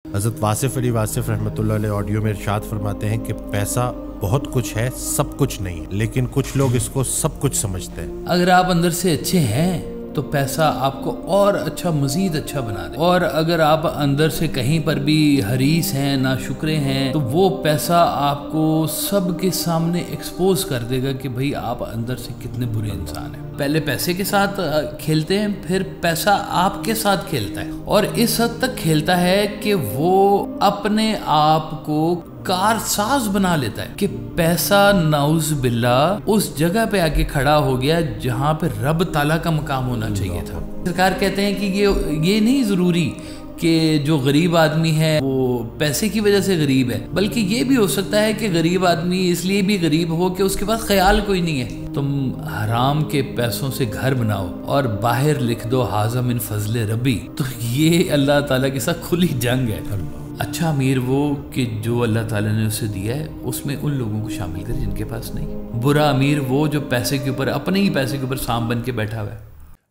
حضرت واصف علی واصف رحمۃ اللہ علیہ آڈیو میں ارشاد فرماتے ہیں کہ پیسہ بہت کچھ ہے، سب کچھ نہیں، لیکن کچھ لوگ اس کو سب کچھ سمجھتے ہیں۔ اگر آپ اندر سے اچھے ہیں تو پیسہ آپ کو اور اچھا، مزید اچھا بنا دے، اور اگر آپ اندر سے کہیں پر بھی حریص ہیں، ناشکرے ہیں، تو وہ پیسہ آپ کو سب کے سامنے ایکسپوز کر دے گا کہ بھئی آپ اندر سے کتنے برے انسان ہیں۔ پہلے پیسے کے ساتھ کھیلتے ہیں، پھر پیسہ آپ کے ساتھ کھیلتا ہے، اور اس حد تک کھیلتا ہے کہ وہ اپنے آپ کو کارساز بنا لیتا ہے کہ پیسہ نعوذ باللہ اس جگہ پہ آ کے کھڑا ہو گیا جہاں پہ رب تعالیٰ کا مقام ہونا چاہیے تھا۔ سرکار کہتے ہیں کہ یہ نہیں ضروری کہ جو غریب آدمی ہے وہ پیسے کی وجہ سے غریب ہے، بلکہ یہ بھی ہو سکتا ہے کہ غریب آدمی اس لیے بھی غریب ہو کہ اس کے پاس خیال کوئی نہیں ہے۔ تم حرام کے پیسوں سے گھر بناؤ اور باہر لکھ دو ھذا من فضل ربی، تو یہ اللہ تعالیٰ کے ساتھ کھلی جنگ ہے۔ اچھا امیر وہ کہ جو اللہ تعالیٰ نے اسے دیا ہے اس میں ان لوگوں کو شامل کرے جن کے پاس نہیں۔ برا امیر وہ جو پیسے کے اوپر، اپنے ہی پیسے کے اوپر سام بن کے بیٹھا ہوا ہے۔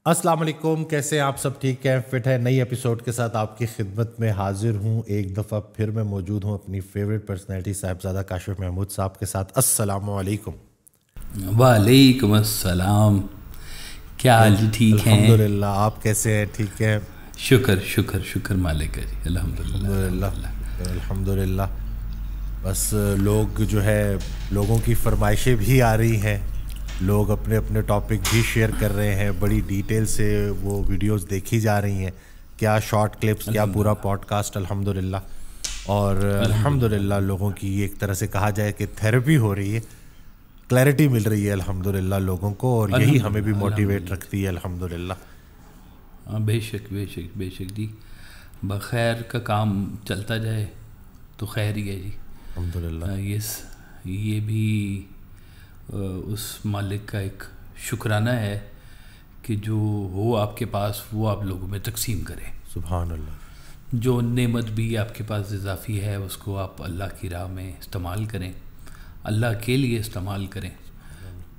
السلام علیکم، کیسے ہیں آپ سب؟ ٹھیک ہیں، فٹ ہے؟ نئی ایپیسوڈ کے ساتھ آپ کی خدمت میں حاضر ہوں۔ ایک دفعہ پھر میں موجود ہوں اپنی فیوریٹ پرسنالٹی صاحبزادہ کاشف محمود صاحب کے ساتھ۔ السلام علیکم۔ وعلیکم السلام، کیا حال جی؟ ٹھیک ہیں الحمدللہ، آپ کیسے ہیں؟ ٹھیک ہیں، شکر مالک ہے جی، الحمدللہ۔ بس لوگ جو ہے، لوگوں کی فرمائشیں بھی آ رہی ہیں، لوگ اپنے اپنے ٹاپک بھی شیئر کر رہے ہیں، بڑی ڈیٹیل سے وہ ویڈیوز دیکھی جا رہی ہیں، کیا شارٹ کلپس، کیا پورا پوڈ کاسٹ، الحمدللہ۔ اور الحمدللہ لوگوں کی ایک طرح سے کہا جائے کہ تھیراپی ہو رہی ہے، کلیئرٹی مل رہی ہے الحمدللہ لوگوں کو، اور یہی ہمیں بھی موٹیویٹ رکھتی ہے الحمدللہ۔ بے شک جی، بخیر کا کام چلتا جائے تو خیر ہی ہے جی، الحمدللہ۔ یہ بھی اس مالک کا ایک شکرانہ ہے کہ جو ہو آپ کے پاس وہ آپ لوگوں میں تقسیم کریں۔ سبحان اللہ۔ جو نعمت بھی آپ کے پاس اضافی ہے اس کو آپ اللہ کی راہ میں استعمال کریں، اللہ کے لیے استعمال کریں،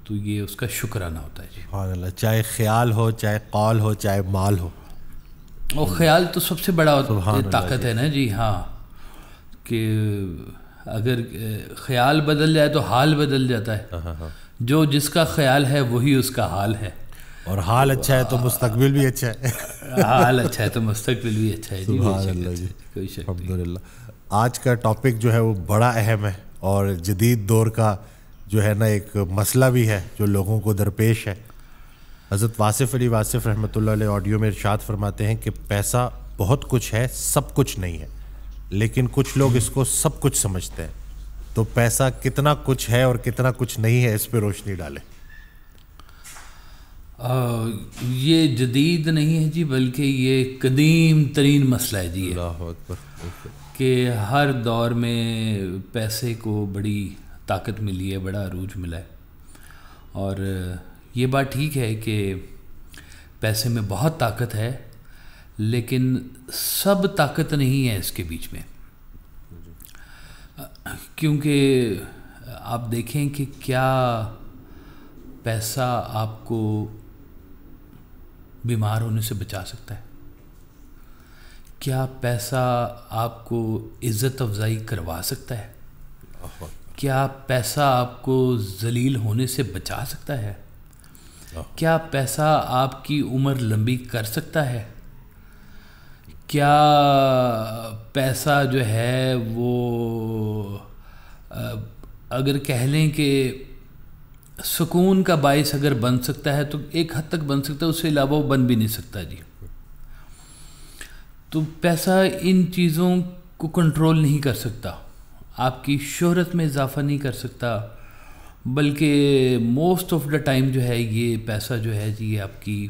تو یہ اس کا شکرانہ ہوتا ہے جی۔ سبحان اللہ۔ چاہے خیال ہو، چاہے قول ہو، چاہے مال ہو، اور خیال تو سب سے بڑا طاقت ہے نا جی۔ ہاں، کہ اگر خیال بدل جائے تو حال بدل جاتا ہے، جو جس کا خیال ہے وہی اس کا حال ہے، اور حال اچھا ہے تو مستقبل بھی اچھا ہے، حال اچھا ہے تو مستقبل بھی اچھا ہے۔ سبحان اللہ جی، کوئی شک نہیں۔ الحمدللہ۔ آج کا ٹاپک جو ہے وہ بڑا اہم ہے، اور جدید دور کا جو ہے نا ایک مسئلہ بھی ہے جو لوگوں کو درپیش ہے۔ حضرت واصف علی واصف رحمۃ اللہ علیہ آڈیو میں ارشاد فرماتے ہیں کہ پیسہ بہت کچھ ہے، سب کچھ نہیں ہے، لیکن کچھ لوگ اس کو سب کچھ سمجھتے ہیں۔ تو پیسہ کتنا کچھ ہے اور کتنا کچھ نہیں ہے، اس پہ روشنی ڈالیں۔ یہ جدید نہیں ہے جی، بلکہ یہ قدیم ترین مسئلہ ہے جی، اللہ اکبر، کہ ہر دور میں پیسے کو بڑی طاقت ملی ہے، بڑا عروج ملا ہے، اور یہ بات ٹھیک ہے کہ پیسے میں بہت طاقت ہے، لیکن سب طاقت نہیں ہے اس کے بیچ میں، کیونکہ آپ دیکھیں کہ کیا پیسہ آپ کو بیمار ہونے سے بچا سکتا ہے؟ کیا پیسہ آپ کو عزت افزائی کروا سکتا ہے؟ کیا پیسہ آپ کو ذلیل ہونے سے بچا سکتا ہے؟ کیا پیسہ آپ کی عمر لمبی کر سکتا ہے؟ کیا پیسہ جو ہے وہ اگر کہہ لیں کہ سکون کا باعث اگر بن سکتا ہے تو ایک حد تک بن سکتا ہے، اس سے علاوہ وہ بن بھی نہیں سکتا جی۔ تو پیسہ ان چیزوں کو کنٹرول نہیں کر سکتا، آپ کی شہرت میں اضافہ نہیں کر سکتا، بلکہ موسٹ آف دا ٹائم جو ہے یہ پیسہ جو ہے جی آپ کی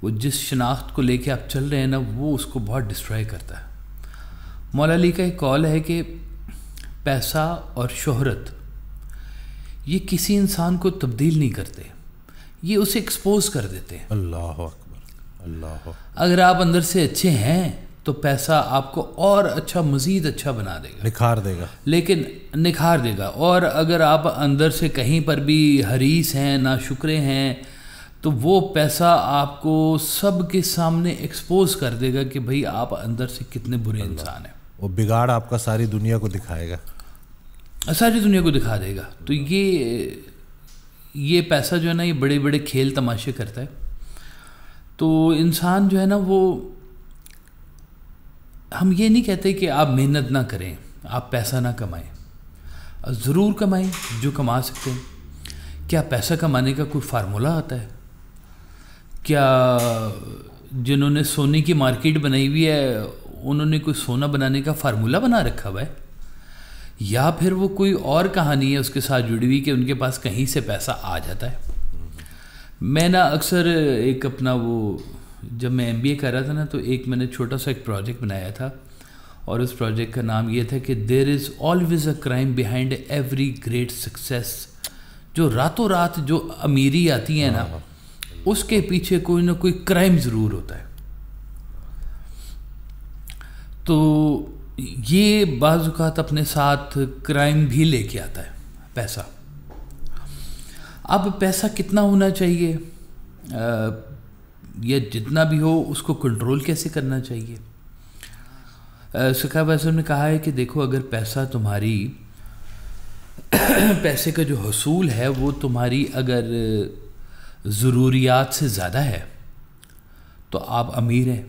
وہ جس شناخت کو لے کے آپ چل رہے ہیں نا، وہ اس کو بہت ڈسٹرائے کرتا ہے۔ مولا علی کا ایک قول ہے کہ پیسہ اور شہرت یہ کسی انسان کو تبدیل نہیں کرتے، یہ اسے ایکسپوز کر دیتے ہیں۔ اللہ اکبر، اللہ۔ اگر آپ اندر سے اچھے ہیں تو پیسہ آپ کو اور اچھا، مزید اچھا بنا دے گا، نکھار دے گا، لیکن نکھار دے گا، اور اگر آپ اندر سے کہیں پر بھی حریص ہیں، ناشکرے ہیں، تو وہ پیسہ آپ کو سب کے سامنے ایکسپوز کر دے گا کہ بھئی آپ اندر سے کتنے برے انسان ہیں۔ وہ بگاڑ آپ کا ساری دنیا کو دکھائے گا, ساری دنیا کو دکھا دے گا. تو یہ پیسہ جو ہے نا یہ بڑے بڑے کھیل تماشے کرتا ہے. تو انسان جو ہے نا وہ, ہم یہ نہیں کہتے کہ آپ محنت نہ کریں, آپ پیسہ نہ کمائیں, ضرور کمائیں جو کما سکتے ہیں. کیا پیسہ کمانے کا کوئی فارمولہ آتا ہے؟ کیا جنہوں نے سونے کی مارکیٹ بنائی ہوئی ہے انہوں نے کوئی سونا بنانے کا فارمولہ بنا رکھا ہوا ہے؟ یا پھر وہ کوئی اور کہانی ہے اس کے ساتھ جڑی ہوئی کہ ان کے پاس کہیں سے پیسہ آ جاتا ہے؟ میں نا اکثر ایک اپنا وہ جب میں ایم بی اے کر رہا تھا نا تو ایک میں نے چھوٹا سا ایک پروجیکٹ بنایا تھا, اور اس پروجیکٹ کا نام یہ تھا کہ there is always a crime behind every great success. جو راتوں رات جو امیری آتی ہے نا اس کے پیچھے کوئی نہ کوئی کرائم ضرور ہوتا ہے. تو یہ بعض اوقات اپنے ساتھ کرائم بھی لے کے آتا ہے پیسہ. اب پیسہ کتنا ہونا چاہیے یا جتنا بھی ہو اس کو کنٹرول کیسے کرنا چاہیے؟ صحابہ اعظم نے کہا ہے کہ دیکھو اگر پیسہ تمہاری پیسے کا جو حصول ہے وہ تمہاری اگر ضروریات سے زیادہ ہے تو آپ امیر ہیں,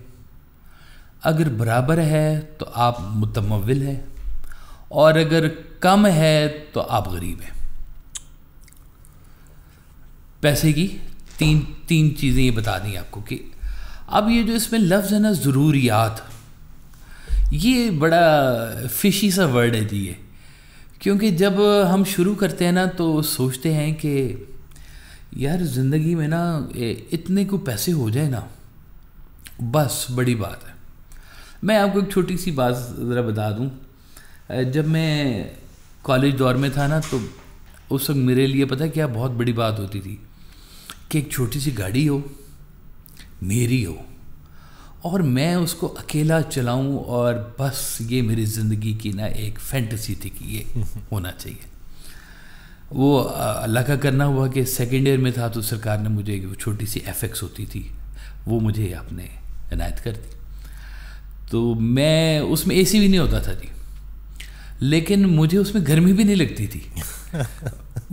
اگر برابر ہے تو آپ متمول ہیں, اور اگر کم ہے تو آپ غریب ہیں. پیسے کی تین چیزیں یہ بتا دیں آپ کو. کہ اب یہ جو اس میں لفظ ہے نا ضروریات, یہ بڑا فشی سا ورڈ ہے جی یہ, کیونکہ جب ہم شروع کرتے ہیں نا تو سوچتے ہیں کہ یار زندگی میں نا اتنے کو پیسے ہو جائے نا بس بڑی بات ہے. میں آپ کو ایک چھوٹی سی بات ذرا بتا دوں. جب میں کالج دور میں تھا نا تو اس وقت میرے لیے پتہ کیا بہت بڑی بات ہوتی تھی کہ ایک چھوٹی سی گاڑی ہو, میری ہو, اور میں اس کو اکیلا چلاؤں, اور بس یہ میری زندگی کی نا ایک فینٹیسی تھی کہ یہ ہونا چاہیے. وہ اللہ کا کرنا ہوا کہ سیکنڈ ایئر میں تھا تو سرکار نے مجھے وہ چھوٹی سی ایف ایکس ہوتی تھی وہ مجھے آپ نے عنایت کر دی. تو میں اس میں اے سی بھی نہیں ہوتا تھا جی, لیکن مجھے اس میں گرمی بھی نہیں لگتی تھی.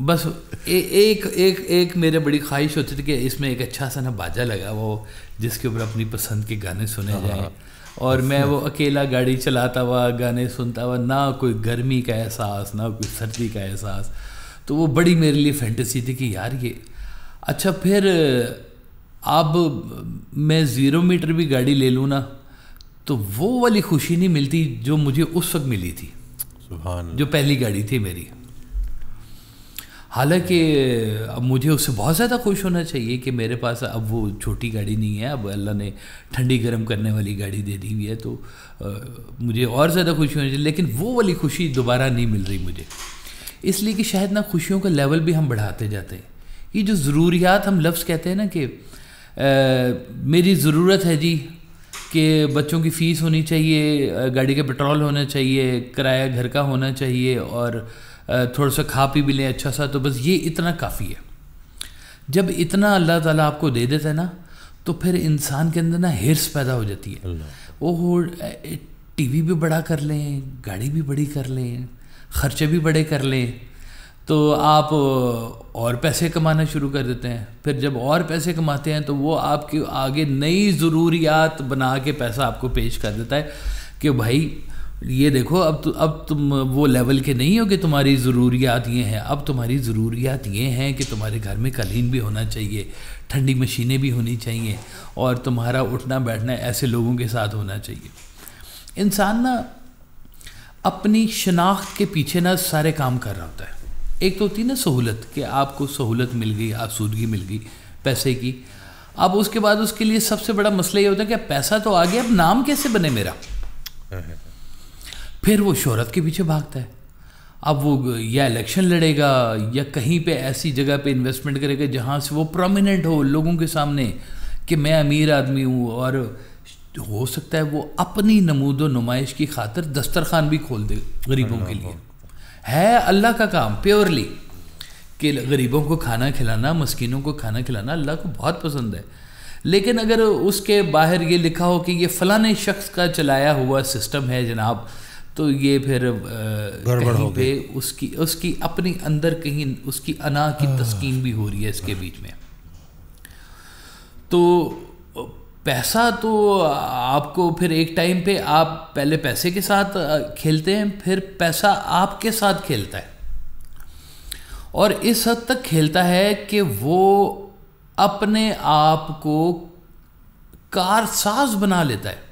بس ایک میرے بڑی خواہش ہوتی تھی کہ اس میں ایک اچھا سا نا باجا لگا وہ جس کے اوپر اپنی پسند کے گانے سنے جائیں, اور میں وہ اکیلا گاڑی چلاتا ہوا گانے سنتا ہوا, نہ کوئی گرمی کا احساس نہ کوئی سردی کا احساس. تو وہ بڑی میرے لیے فینٹیسی تھی کہ یار یہ اچھا. پھر اب میں 0 میٹر بھی گاڑی لے لوں نا تو وہ والی خوشی نہیں ملتی جو مجھے اس وقت ملی تھی, جو پہلی گاڑی تھی میری. حالانکہ اب مجھے اس سے بہت زیادہ خوش ہونا چاہیے کہ میرے پاس اب وہ چھوٹی گاڑی نہیں ہے, اب اللہ نے ٹھنڈی گرم کرنے والی گاڑی دے دی ہوئی ہے, تو مجھے اور زیادہ خوشی ہونی چاہیے. لیکن وہ والی خوشی دوبارہ نہیں مل رہی مجھے, اس لیے کہ شاید نا خوشیوں کا لیول بھی ہم بڑھاتے جاتے ہیں. یہ جو ضروریات ہم لفظ کہتے ہیں نا کہ میری ضرورت ہے جی کہ بچوں کی فیس ہونی چاہیے, گاڑی کا پیٹرول ہونا چاہیے, کرایہ گھر کا ہونا چاہیے, اور تھوڑا سا کھا پی بھی لیں اچھا سا, تو بس یہ اتنا کافی ہے. جب اتنا اللہ تعالیٰ آپ کو دے دیتا ہے نا تو پھر انسان کے اندر نا ہرس پیدا ہو جاتی ہے. وہ ٹی وی بھی بڑا کر لیں, گاڑی بھی بڑی کر لیں, خرچے بھی بڑے کر لیں, تو آپ اور پیسے کمانا شروع کر دیتے ہیں. پھر جب اور پیسے کماتے ہیں تو وہ آپ کے آگے نئی ضروریات بنا کے پیسہ آپ کو پیش کر دیتا ہے کہ بھائی یہ دیکھو اب تم وہ لیول کے نہیں ہو کہ تمہاری ضروریات یہ ہیں. اب تمہاری ضروریات یہ ہیں کہ تمہارے گھر میں قالین بھی ہونا چاہیے, ٹھنڈی مشینیں بھی ہونی چاہیے, اور تمہارا اٹھنا بیٹھنا ایسے لوگوں کے ساتھ ہونا چاہیے. انسان نا اپنی شناخت کے پیچھے نا سارے کام کر رہا ہوتا ہے. ایک تو ہوتی ہے نا سہولت, کہ آپ کو سہولت مل گئی, آسودگی مل گئی پیسے کی. اب اس کے بعد اس کے لیے سب سے بڑا مسئلہ یہ ہوتا ہے کہ پیسہ تو آ گیا, اب نام کیسے بنے میرا. پھر وہ شہرت کے پیچھے بھاگتا ہے. اب وہ یا الیکشن لڑے گا یا کہیں پہ ایسی جگہ پہ انویسٹمنٹ کرے گا جہاں سے وہ پرومیننٹ ہو لوگوں کے سامنے کہ میں امیر آدمی ہوں, اور ہو سکتا ہے وہ اپنی نمود و نمائش کی خاطر دسترخوان بھی کھول دے غریبوں کے لیے. ہے اللہ کا کام پیورلی کہ غریبوں کو کھانا کھلانا, مسکینوں کو کھانا کھلانا اللہ کو بہت پسند ہے. لیکن اگر اس کے باہر یہ لکھا ہو کہ یہ فلاں شخص کا چلایا ہوا سسٹم ہے جناب, تو یہ پھر گڑبڑ ہو پہ اس کی اپنی اندر کہیں اس کی انا کی تسکین بھی ہو رہی ہے اس کے بیچ میں. تو پیسہ تو آپ کو پھر ایک ٹائم پہ آپ پہلے پیسے کے ساتھ کھیلتے ہیں, پھر پیسہ آپ کے ساتھ کھیلتا ہے, اور اس حد تک کھیلتا ہے کہ وہ اپنے آپ کو کارساز بنا لیتا ہے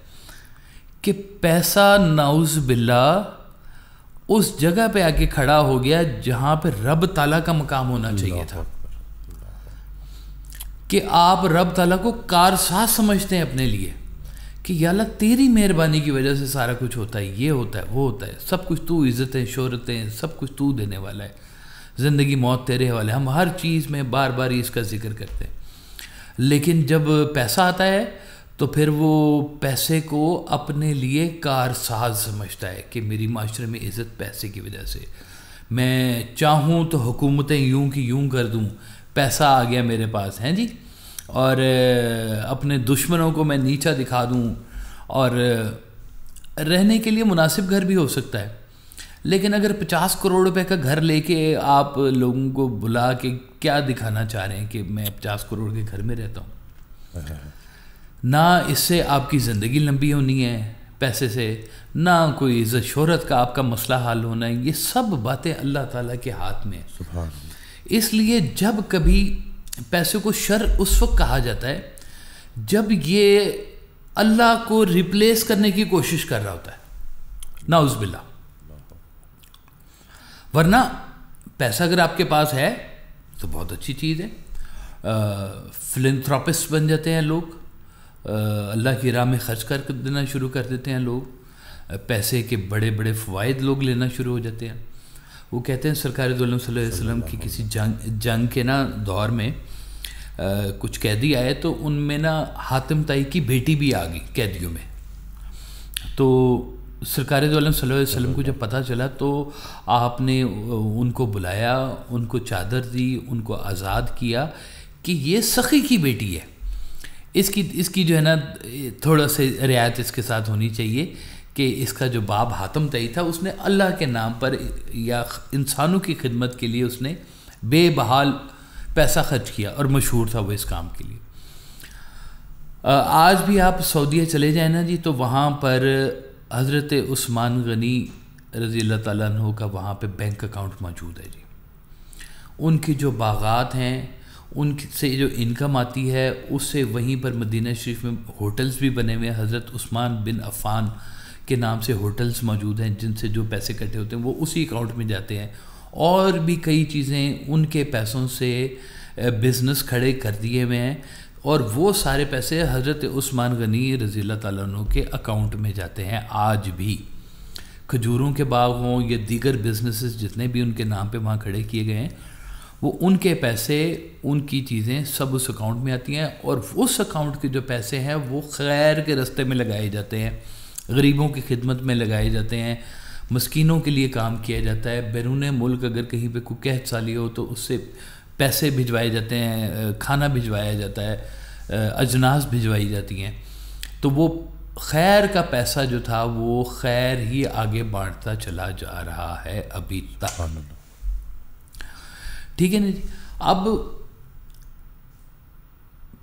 کہ پیسہ نعوذ باللہ اس جگہ پہ آ کے کھڑا ہو گیا جہاں پہ رب تعالیٰ کا مقام ہونا چاہیے تھا, کہ آپ رب تعالیٰ کو کارساز سمجھتے ہیں اپنے لیے کہ یا اللہ تیری مہربانی کی وجہ سے سارا کچھ ہوتا ہے, یہ ہوتا ہے, وہ ہوتا ہے, سب کچھ تو, عزتیں شہرتیں سب کچھ تو دینے والا ہے, زندگی موت تیرے حوالے. ہم ہر چیز میں بار بار اس کا ذکر کرتے ہیں, لیکن جب پیسہ آتا ہے تو پھر وہ پیسے کو اپنے لیے کارساز سمجھتا ہے کہ میری معاشرے میں عزت پیسے کی وجہ سے, میں چاہوں تو حکومتیں یوں کی یوں کر دوں, پیسہ آ گیا میرے پاس ہیں جی, اور اپنے دشمنوں کو میں نیچا دکھا دوں, اور رہنے کے لیے مناسب گھر بھی ہو سکتا ہے, لیکن اگر 50 کروڑ روپے کا گھر لے کے آپ لوگوں کو بلا کے کیا دکھانا چاہ رہے ہیں کہ میں 50 کروڑ کے گھر میں رہتا ہوں, نہ اس سے آپ کی زندگی لمبی ہونی ہے پیسے سے, نہ کوئی عزت شہرت کا آپ کا مسئلہ حل ہونا ہے, یہ سب باتیں اللہ تعالیٰ کے ہاتھ میں ہیں. اس لیے جب کبھی پیسے کو شر اس وقت کہا جاتا ہے جب یہ اللہ کو ریپلیس کرنے کی کوشش کر رہا ہوتا ہے, نعوذ باللہ. ورنہ پیسہ اگر آپ کے پاس ہے تو بہت اچھی چیز ہے, فلنتھراپسٹ بن جاتے ہیں لوگ, اللہ کی راہ میں خرچ کر دینا شروع کر دیتے ہیں لوگ, پیسے کے بڑے بڑے فوائد لوگ لینا شروع ہو جاتے ہیں. وہ کہتے ہیں سرکار دو عالم صلی اللہ علیہ وسلم کی کسی جنگ کے نا دور میں کچھ قیدی آئے, تو ان میں نا حاتم طائی کی بیٹی بھی آ گئی قیدیوں میں. تو سرکار دو عالم صلی اللہ علیہ وسلم کو جب پتہ چلا تو آپ نے ان کو بلایا, ان کو چادر دی, ان کو آزاد کیا کہ یہ سخی کی بیٹی ہے, اس کی جو ہے نا تھوڑا سے رعایت اس کے ساتھ ہونی چاہیے کہ اس کا جو باپ حاتم طائی تھا اس نے اللہ کے نام پر یا انسانوں کی خدمت کے لیے اس نے بے بحال پیسہ خرچ کیا, اور مشہور تھا وہ اس کام کے لیے. آج بھی آپ سعودیہ چلے جائیں نا جی, تو وہاں پر حضرت عثمان غنی رضی اللہ تعالیٰ عنہ کا وہاں پہ بینک اکاؤنٹ موجود ہے جی. ان کی جو باغات ہیں ان سے جو انکم آتی ہے اس سے وہیں پر مدینہ شریف میں ہوٹلز بھی بنے ہوئے ہیں, حضرت عثمان بن عفان کے نام سے ہوٹلز موجود ہیں جن سے جو پیسے کٹے ہوتے ہیں وہ اسی اکاؤنٹ میں جاتے ہیں, اور بھی کئی چیزیں ان کے پیسوں سے بزنس کھڑے کر دیے ہوئے ہیں, اور وہ سارے پیسے حضرت عثمان غنی رضی اللہ تعالیٰ عنہ کے اکاؤنٹ میں جاتے ہیں آج بھی. کھجوروں کے باغ ہوں یا دیگر بزنسز جتنے بھی ان کے نام پہ وہاں کھڑے کیے گئے ہیں, وہ ان کے پیسے, ان کی چیزیں سب اس اکاؤنٹ میں آتی ہیں, اور اس اکاؤنٹ کے جو پیسے ہیں وہ خیر کے رستے میں لگائے جاتے ہیں, غریبوں کی خدمت میں لگائے جاتے ہیں, مسکینوں کے لیے کام کیا جاتا ہے. بیرون ملک اگر کہیں پہ کوئی قحط سالی ہو تو اس سے پیسے بھجوائے جاتے ہیں, کھانا بھجوایا جاتا ہے, اجناس بھجوائی جاتی ہیں. تو وہ خیر کا پیسہ جو تھا وہ خیر ہی آگے بانٹتا چلا جا رہا ہے ابھی تک. ٹھیک ہے نا جی. اب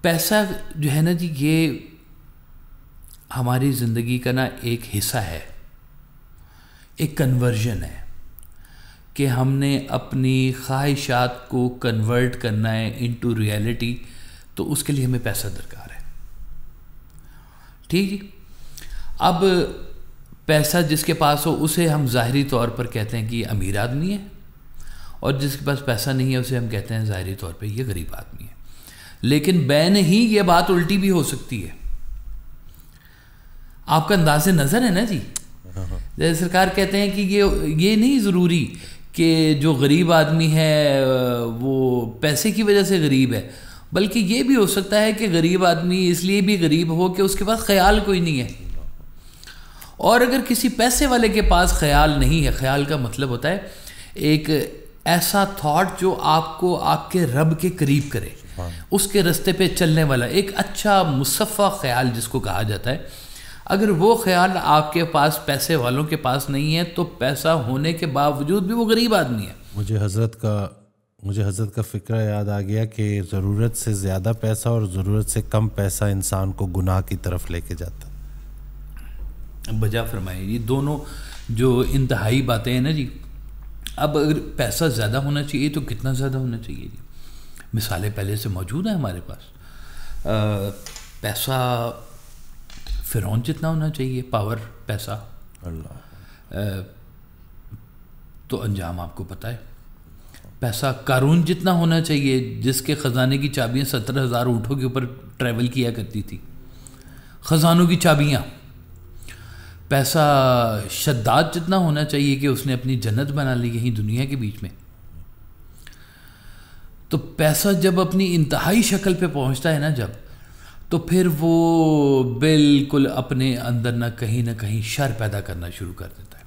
پیسہ جو ہے نا جی یہ ہماری زندگی کا نا ایک حصہ ہے, ایک کنورژن ہے کہ ہم نے اپنی خواہشات کو کنورٹ کرنا ہے انٹو ریئلٹی, تو اس کے لیے ہمیں پیسہ درکار ہے. ٹھیک جی. اب پیسہ جس کے پاس ہو اسے ہم ظاہری طور پر کہتے ہیں کہ یہ امیر آدمی ہے, اور جس کے پاس پیسہ نہیں ہے اسے ہم کہتے ہیں ظاہری طور پہ یہ غریب آدمی ہے. لیکن بین ہی یہ بات الٹی بھی ہو سکتی ہے. آپ کا انداز نظر ہے نا جی. جیسے سرکار کہتے ہیں کہ یہ نہیں ضروری کہ جو غریب آدمی ہے وہ پیسے کی وجہ سے غریب ہے, بلکہ یہ بھی ہو سکتا ہے کہ غریب آدمی اس لیے بھی غریب ہو کہ اس کے پاس خیال کوئی نہیں ہے. اور اگر کسی پیسے والے کے پاس خیال نہیں ہے, خیال کا مطلب ہوتا ہے ایک ایسا تھاٹ جو آپ کو آپ کے رب کے قریب کرے, اس کے رستے پہ چلنے والا ایک اچھا مصفہ خیال جس کو کہا جاتا ہے. اگر وہ خیال آپ کے پاس پیسے والوں کے پاس نہیں ہے تو پیسہ ہونے کے باوجود بھی وہ غریب آدمی ہے. مجھے حضرت کا فکرہ یاد آ گیا کہ ضرورت سے زیادہ پیسہ اور ضرورت سے کم پیسہ انسان کو گناہ کی طرف لے کے جاتا ہے. بجا فرمائے. یہ دونوں جو انتہائی باتیں ہیں نا جی. اب اگر پیسہ زیادہ ہونا چاہیے تو کتنا زیادہ ہونا چاہیے جی؟ مثالیں پہلے سے موجود ہیں ہمارے پاس. پیسہ فرعون جتنا ہونا چاہیے، پاور پیسہ. اللہ تو انجام آپ کو پتہ ہے. پیسہ قارون جتنا ہونا چاہیے جس کے خزانے کی چابیاں 70,000 اونٹوں کے اوپر ٹریول کیا کرتی تھی، خزانوں کی چابیاں. پیسہ شداد جتنا ہونا چاہیے کہ اس نے اپنی جنت بنا لی یہیں دنیا کے بیچ میں. تو پیسہ جب اپنی انتہائی شکل پہ پہنچتا ہے نا جب، تو پھر وہ بالکل اپنے اندر نہ کہیں شر پیدا کرنا شروع کر دیتا ہے.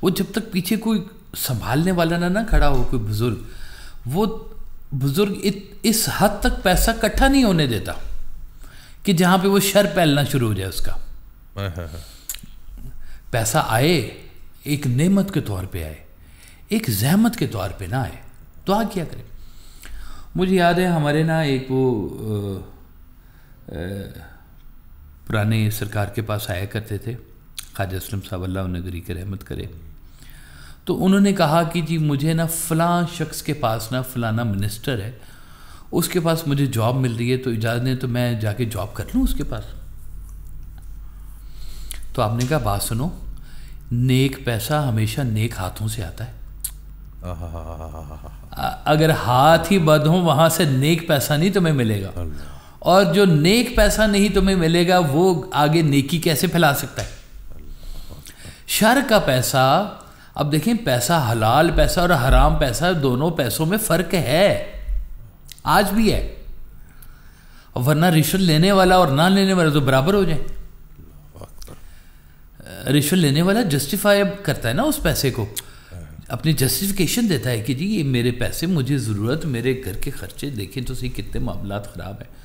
وہ جب تک پیچھے کوئی سنبھالنے والا نہ کھڑا ہو، کوئی بزرگ، وہ بزرگ اس حد تک پیسہ اکٹھا نہیں ہونے دیتا کہ جہاں پہ وہ شر پھیلنا شروع ہو جائے اس کا. پیسہ آئے ایک نعمت کے طور پہ آئے، ایک زحمت کے طور پہ نہ آئے. دعا کیا کرے. مجھے یاد ہے ہمارے نا ایک وہ پرانے سرکار کے پاس آیا کرتے تھے، خواجہ اسلم صاحب، اللہ انہیں گری کے رحمت کرے. تو انہوں نے کہا کہ جی مجھے نا فلاں شخص کے پاس نا فلانا منسٹر ہے، اس کے پاس مجھے جاب مل رہی ہے، تو اجازت دیں تو میں جا کے جاب کر لوں اس کے پاس. تو آپ نے کہا بات سنو، نیک پیسہ ہمیشہ نیک ہاتھوں سے آتا ہے. اگر ہاتھ ہی بد ہوں وہاں سے نیک پیسہ نہیں تمہیں ملے گا. اور جو نیک پیسہ نہیں تمہیں ملے گا وہ آگے نیکی کیسے پھیلا سکتا ہے؟ شر کا پیسہ. اب دیکھیں، پیسہ حلال پیسہ اور حرام پیسہ، دونوں پیسوں میں فرق ہے، آج بھی ہے. ورنہ رشوت لینے والا اور نہ لینے والا تو برابر ہو جائیں. رشوت لینے والا جسٹیفائی کرتا ہے نا اس پیسے کو، اپنی جسٹیفیکیشن دیتا ہے کہ جی یہ میرے پیسے، مجھے ضرورت، میرے گھر کے خرچے دیکھیں تو صحیح کتنے معاملات خراب ہیں.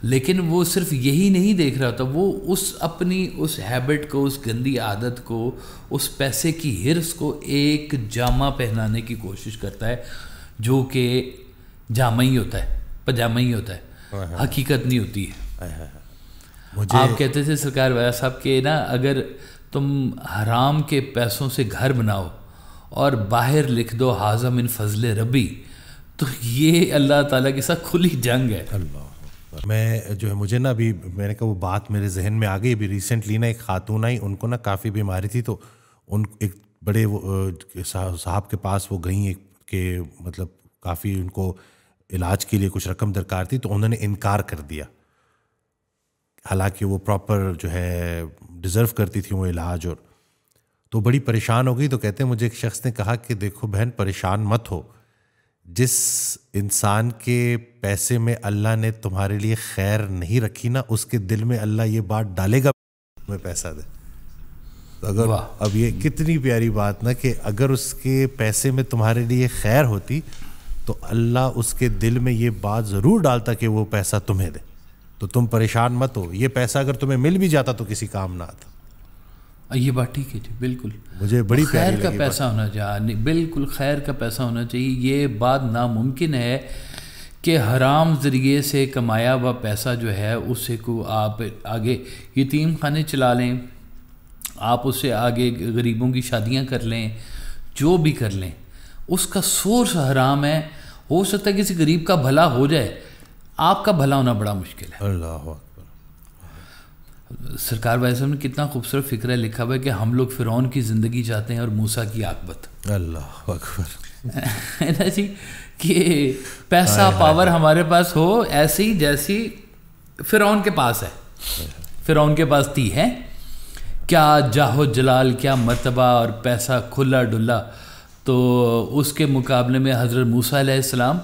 لیکن وہ صرف یہی نہیں دیکھ رہا ہوتا، وہ اپنی اس ہیبٹ کو، اس گندی عادت کو، اس پیسے کی ہرس کو ایک جامہ پہنانے کی کوشش کرتا ہے جو کہ جامہ ہی ہوتا ہے، پجامہ ہی ہوتا ہے، حقیقت نہیں ہوتی ہے. آپ کہتے تھے سرکار والا صاحب کہ نا اگر تم حرام کے پیسوں سے گھر بناؤ اور باہر لکھ دو حاذا من فضل ربی، تو یہ اللہ تعالیٰ کے ساتھ کھلی جنگ ہے. میں جو ہے مجھے نا ابھی میں نے کہا وہ بات میرے ذہن میں آ گئی. ابھی ریسنٹلی نا ایک خاتون آئی، ان کو نا کافی بیماری تھی، تو ان ایک بڑے صاحب کے پاس وہ گئیں ایک کہ مطلب کافی ان کو علاج کے لیے کچھ رقم درکار تھی، تو انہوں نے انکار کر دیا، حالانکہ وہ پراپر جو ہے ڈیزرو کرتی تھی وہ علاج. اور تو بڑی پریشان ہو گئی. تو کہتے ہیں مجھے ایک شخص نے کہا کہ دیکھو بہن، پریشان مت ہو، جس انسان کے پیسے میں اللہ نے تمہارے لیے خیر نہیں رکھی نا، اس کے دل میں اللہ یہ بات ڈالے گا میں پیسہ دے. اگر اب یہ کتنی پیاری بات نا کہ اگر اس کے پیسے میں تمہارے لیے خیر ہوتی تو اللہ اس کے دل میں یہ بات ضرور ڈالتا کہ وہ پیسہ تمہیں دے. تو تم پریشان مت ہو، یہ پیسہ اگر تمہیں مل بھی جاتا تو کسی کام نہ آتا. یہ بات ٹھیک ہے جی، بالکل. مجھے بڑی خیر کا پیسہ ہونا چاہیے، بالکل خیر کا پیسہ ہونا چاہیے. یہ بات ناممکن ہے کہ حرام ذریعے سے کمایا ہوا پیسہ جو ہے اس سے کو آپ آگے یتیم خانے چلا لیں، آپ اس سے آگے غریبوں کی شادیاں کر لیں، جو بھی کر لیں، اس کا سورس حرام ہے. ہو سکتا ہے کسی غریب کا بھلا ہو جائے، آپ کا بھلا ہونا بڑا مشکل ہے. اللہ اکبر. سرکار وائس نے کتنا خوبصورت فکرہ لکھا ہوا ہے کہ ہم لوگ فرعون کی زندگی چاہتے ہیں اور موسیٰ کی عاقبت. اللہ اکبر. ہے نا جی، کہ پیسہ پاور ہمارے پاس ہو ایسی جیسی فرعون کے پاس ہے. فرعون کے پاس تھی ہے کیا جاہ و جلال، کیا مرتبہ اور پیسہ کھلا ڈلا. تو اس کے مقابلے میں حضرت موسیٰ علیہ السلام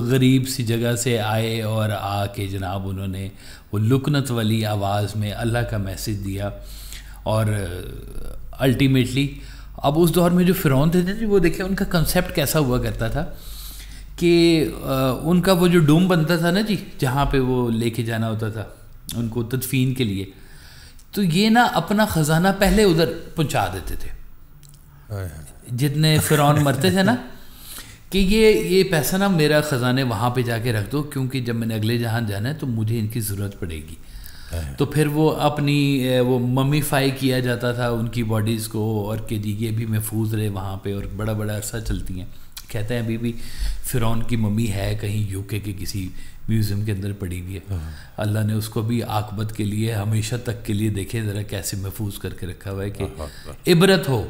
غریب سی جگہ سے آئے اور آ کے جناب انہوں نے وہ لکنت والی آواز میں اللہ کا میسیج دیا. اور الٹیمیٹلی اب اس دور میں جو فرعون تھے جی، وہ دیکھیں ان کا کنسیپٹ کیسا ہوا کرتا تھا کہ ان کا وہ جو ڈوم بنتا تھا نا جی، جہاں پہ وہ لے کے جانا ہوتا تھا ان کو تدفین کے لیے. تو یہ نا اپنا خزانہ پہلے ادھر پہنچا دیتے تھے. جتنے فرعون مرتے تھے نا کہ یہ پیسہ نا میرا خزانے وہاں پہ جا کے رکھ دو, کیونکہ جب میں نے اگلے جہان جانا ہے تو مجھے ان کی ضرورت پڑے گی. تو پھر وہ اپنی وہ ممیفائی کیا جاتا تھا ان کی باڈیز کو, اور کہ جی یہ بھی محفوظ رہے وہاں پہ, اور بڑا بڑا عرصہ چلتی ہیں. کہتے ہیں ابھی بھی فرعون کی ممی ہے کہیں یو کے کسی میوزیم کے اندر پڑی ہوئی ہے. اللہ نے اس کو بھی عاقبت کے لیے ہمیشہ تک کے لیے دیکھے ذرا کیسے محفوظ کر کے رکھا ہوا ہے کہ عبرت ہو.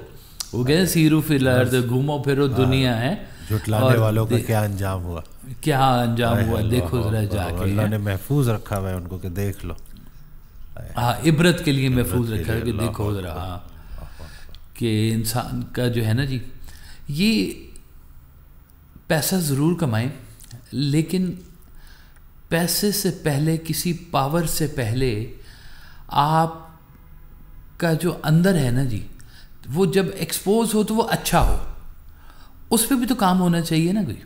وہ کہتے ہیں سیرو فی الارض, گھومو پھرو دنیا ہے, جھٹلانے والوں کا کیا انجام ہوا, کیا انجام ہوا دیکھو ذرا جا کے. اللہ نے محفوظ رکھا ہوا ہے ان کو کہ دیکھ لو. ہاں عبرت کے لیے محفوظ رکھا ہے کہ دیکھو ذرا. ہاں کہ انسان کا جو ہے نا جی, یہ پیسہ ضرور کمائیں, لیکن پیسے سے پہلے, کسی پاور سے پہلے آپ کا جو اندر ہے نا جی, وہ جب ایکسپوز ہو تو وہ اچھا ہو. اس پہ بھی تو کام ہونا چاہیے نا کوئی,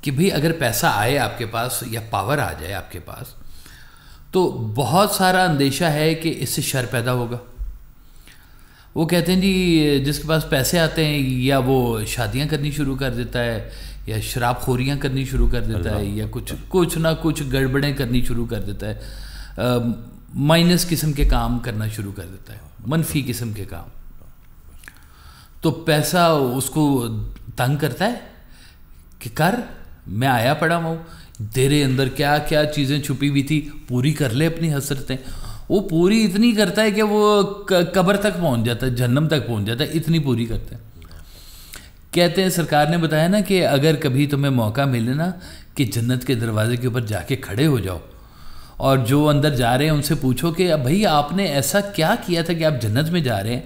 کہ بھئی اگر پیسہ آئے آپ کے پاس یا پاور آ جائے آپ کے پاس تو بہت سارا اندیشہ ہے کہ اس سے شر پیدا ہوگا. وہ کہتے ہیں جی جس کے پاس پیسے آتے ہیں یا وہ شادیاں کرنی شروع کر دیتا ہے, یا شراب خوریاں کرنی شروع کر دیتا ہے, یا کچھ نہ کچھ گڑبڑیں کرنی شروع کر دیتا ہے, مائنس قسم کے کام کرنا شروع کر دیتا ہے, منفی قسم کے کام. تو پیسہ اس کو تنگ کرتا ہے کہ کر, میں آیا پڑا ہوں, تیرے اندر کیا کیا چیزیں چھپی ہوئی تھی پوری کر لے اپنی حسرتیں. وہ پوری اتنی کرتا ہے کہ وہ قبر تک پہنچ جاتا ہے, جہنم تک پہنچ جاتا ہے, اتنی پوری کرتا ہے. کہتے ہیں سرکار نے بتایا نا کہ اگر کبھی تمہیں موقع ملے نا کہ جنت کے دروازے کے اوپر جا کے کھڑے ہو جاؤ, اور جو اندر جا رہے ہیں ان سے پوچھو کہ بھائی آپ نے ایسا کیا کیا تھا کہ آپ جنت میں جا رہے ہیں,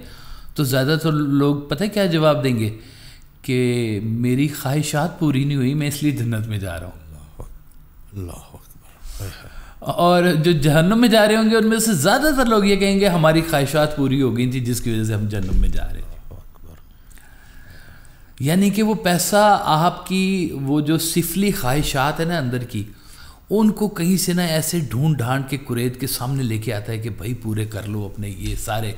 تو زیادہ تر لوگ پتہ کیا جواب دیں گے کہ میری خواہشات پوری نہیں ہوئی, میں اس لیے جنت میں جا رہا ہوں. اللہ اکبر. اور جو جہنم میں جا رہے ہوں گے ان میں سے زیادہ تر لوگ یہ کہیں گے ہماری خواہشات پوری ہو گئی تھی جس کی وجہ سے ہم جہنم میں جا رہے تھے. یعنی کہ وہ پیسہ آپ کی وہ جو سفلی خواہشات ہیں نا اندر کی, ان کو کہیں سے نہ ایسے ڈھونڈ ڈھانڈ کے قرید کے سامنے لے کے آتا ہے کہ بھائی پورے کر لو اپنے یہ سارے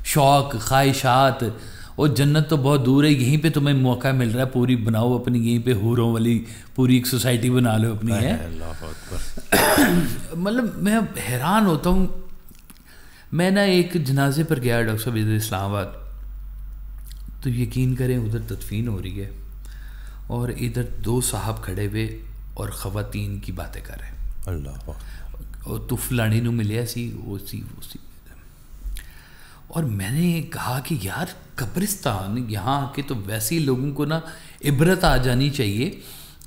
شوق خواہشات. اور جنت تو بہت دور ہے, یہیں پہ تمہیں موقع مل رہا ہے, پوری بناؤ اپنی, یہیں پہ حوروں والی پوری ایک سوسائٹی بنا لو اپنی. ہے مطلب میں حیران ہوتا ہوں. میں نا ایک جنازے پر گیا ڈاکٹر صاحب ادھر اسلام آباد, تو یقین کریں ادھر تدفین ہو رہی ہے اور ادھر 2 صاحب کھڑے ہوئے اور خواتین کی باتیں کر رہے ہیں. اللہ اور تو فلانی نو ملیا سی وہ سی. اور میں نے کہا کہ یار قبرستان یہاں کے تو ویسے ہی لوگوں کو نا عبرت آ جانی چاہیے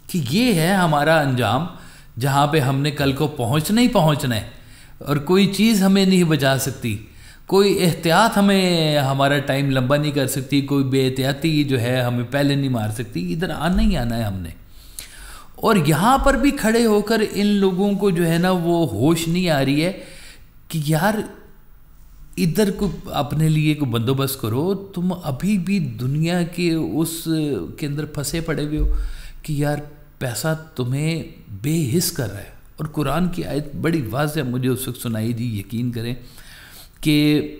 کہ یہ ہے ہمارا انجام جہاں پہ ہم نے کل کو پہنچنا ہی پہنچنا ہے, اور کوئی چیز ہمیں نہیں بچا سکتی, کوئی احتیاط ہمیں ہمارا ٹائم لمبا نہیں کر سکتی, کوئی بے احتیاطی جو ہے ہمیں پہلے نہیں مار سکتی. ادھر آنا ہی آنا ہے ہم نے. اور یہاں پر بھی کھڑے ہو کر ان لوگوں کو جو ہے نا وہ ہوش نہیں آ رہی ہے کہ یار ادھر کو اپنے لیے کو بندوبست کرو. تم ابھی بھی دنیا کے اس کے اندر پھنسے پڑے ہوئے ہو کہ یار پیسہ تمہیں بے حس کر رہا ہے. اور قرآن کی آیت بڑی واضح مجھے اس وقت سنائی دی, یقین کریں کہ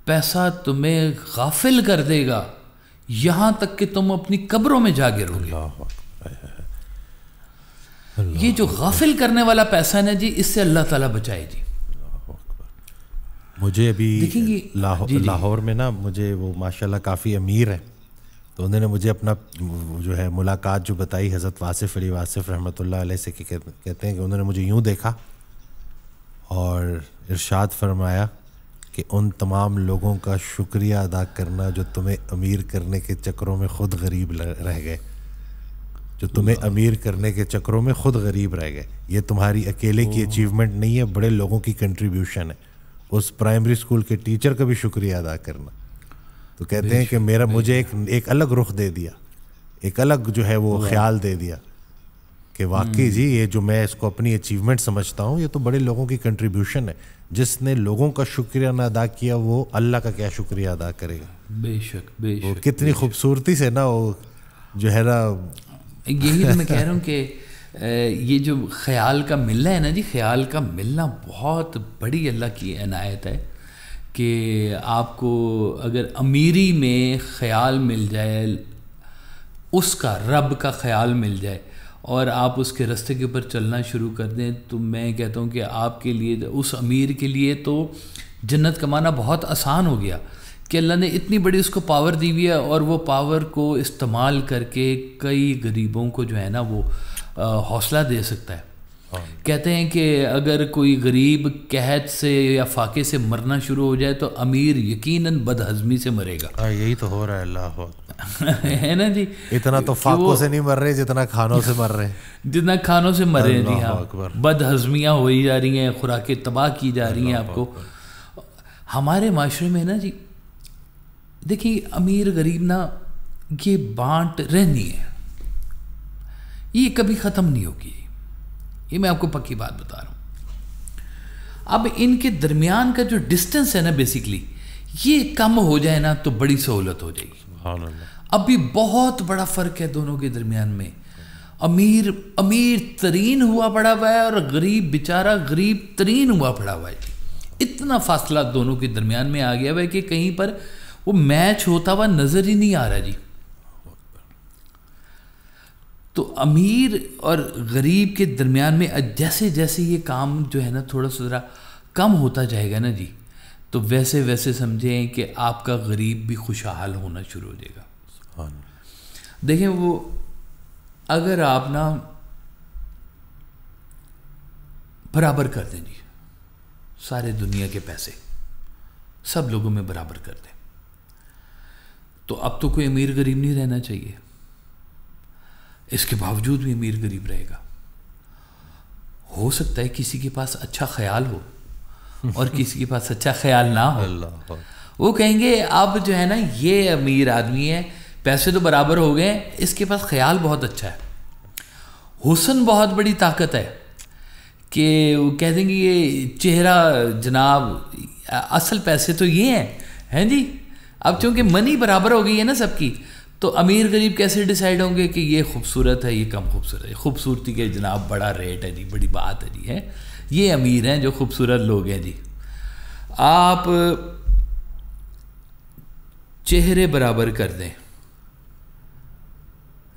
پیسہ تمہیں غافل کر دے گا یہاں تک کہ تم اپنی قبروں میں جا گرو گے. یہ جو غافل کرنے والا پیسہ ہے نا جی, اس سے اللہ تعالیٰ بچائے جی. مجھے ابھی لاہور میں نا مجھے وہ ماشاءاللہ کافی امیر ہے, تو انہوں نے مجھے اپنا جو ہے ملاقات جو بتائی حضرت واصف علی واصف رحمۃ اللہ علیہ سے, کہتے ہیں کہ انہوں نے مجھے یوں دیکھا اور ارشاد فرمایا کہ ان تمام لوگوں کا شکریہ ادا کرنا جو تمہیں امیر کرنے کے چکروں میں خود غریب رہ گئے, جو تمہیں امیر کرنے کے چکروں میں خود غریب رہ گئے. یہ تمہاری اکیلے کی اچیومنٹ نہیں ہے, بڑے لوگوں کی کنٹریبیوشن ہے. اس پرائمری اسکول کے ٹیچر کا بھی شکریہ ادا کرنا. تو کہتے ہیں کہ مجھے ایک الگ رخ دے دیا, ایک الگ جو ہے وہ خیال دے دیا کہ واقعی جی یہ جو میں اس کو اپنی اچیومنٹ سمجھتا ہوں, یہ تو بڑے لوگوں کی کنٹریبیوشن ہے. جس نے لوگوں کا شکریہ نہ ادا کیا وہ اللہ کا کیا شکریہ ادا کرے گا. بے شک بے شک. کتنی خوبصورتی سے نا وہ جو ہے نا, یہی تو میں کہہ رہا ہوں کہ یہ جو خیال کا ملنا ہے نا جی، خیال کا ملنا بہت بڑی اللہ کی عنایت ہے کہ آپ کو اگر امیری میں خیال مل جائے، اس کا رب کا خیال مل جائے اور آپ اس کے راستے کے اوپر چلنا شروع کر دیں، تو میں کہتا ہوں کہ آپ کے لیے، اس امیر کے لیے تو جنت کمانا بہت آسان ہو گیا کہ اللہ نے اتنی بڑی اس کو پاور دی ہوئی ہے، اور وہ پاور کو استعمال کر کے کئی غریبوں کو جو ہے نا وہ حوصلہ دے سکتا ہے۔ کہتے ہیں کہ اگر کوئی غریب قحط سے یا فاقے سے مرنا شروع ہو جائے تو امیر یقیناً بد ہضمی سے مرے گا۔ یہی تو ہو رہا ہے، اللہ ہے نا جی، اتنا تو فاقوں سے نہیں مر رہے جتنا کھانوں سے مر رہے ہیں، جتنا کھانوں سے مر رہے ہیں جی ہاں، بد ہضمیاں ہوئی جا رہی ہیں، خوراکیں تباہ کی جا رہی ہیں آپ کو۔ ہمارے معاشرے میں نا جی دیکھیے، امیر غریب نا یہ بانٹ رہنی ہے، یہ کبھی ختم نہیں ہوگی، یہ میں آپ کو پکی بات بتا رہا ہوں۔ اب ان کے درمیان کا جو ڈسٹنس ہے نا بیسیکلی، یہ کم ہو جائے نا تو بڑی سہولت ہو جائے گی۔ سبحان اللہ۔ ابھی بہت بڑا فرق ہے دونوں کے درمیان میں، امیر ترین ہوا پڑا ہوا ہے اور غریب بیچارہ غریب ترین ہوا پڑا ہوا ہے جی۔ اتنا فاصلہ دونوں کے درمیان میں آ گیا ہے کہ کہیں پر وہ میچ ہوتا ہوا نظر ہی نہیں آ رہا جی۔ تو امیر اور غریب کے درمیان میں جیسے جیسے یہ کام جو ہے نا تھوڑا سا ذرا کم ہوتا جائے گا نا جی، تو ویسے ویسے سمجھیں کہ آپ کا غریب بھی خوشحال ہونا شروع ہو جائے گا۔ دیکھیں، وہ اگر آپ نا برابر کر دیں جی سارے دنیا کے پیسے سب لوگوں میں برابر کر دیں، تو اب تو کوئی امیر غریب نہیں رہنا چاہیے۔ اس کے باوجود بھی امیر غریب رہے گا۔ ہو سکتا ہے کسی کے پاس اچھا خیال ہو اور کسی کے پاس اچھا خیال نہ ہو، وہ کہیں گے اب جو ہے نا یہ امیر آدمی ہے، پیسے تو برابر ہو گئے، اس کے پاس خیال بہت اچھا ہے۔ حسن بہت بڑی طاقت ہے کہ وہ کہہ دیں گے یہ چہرہ جناب، اصل پیسے تو یہ ہیں جی۔ اب چونکہ منی برابر ہو گئی ہے نا سب کی، تو امیر غریب کیسے ڈیسائیڈ ہوں گے کہ یہ خوبصورت ہے یہ کم خوبصورت ہے؟ خوبصورتی کے جناب بڑا ریٹ ہے جی، بڑی بات ہے جی، ہے یہ امیر ہیں جو خوبصورت لوگ ہیں جی۔ آپ چہرے برابر کر دیں،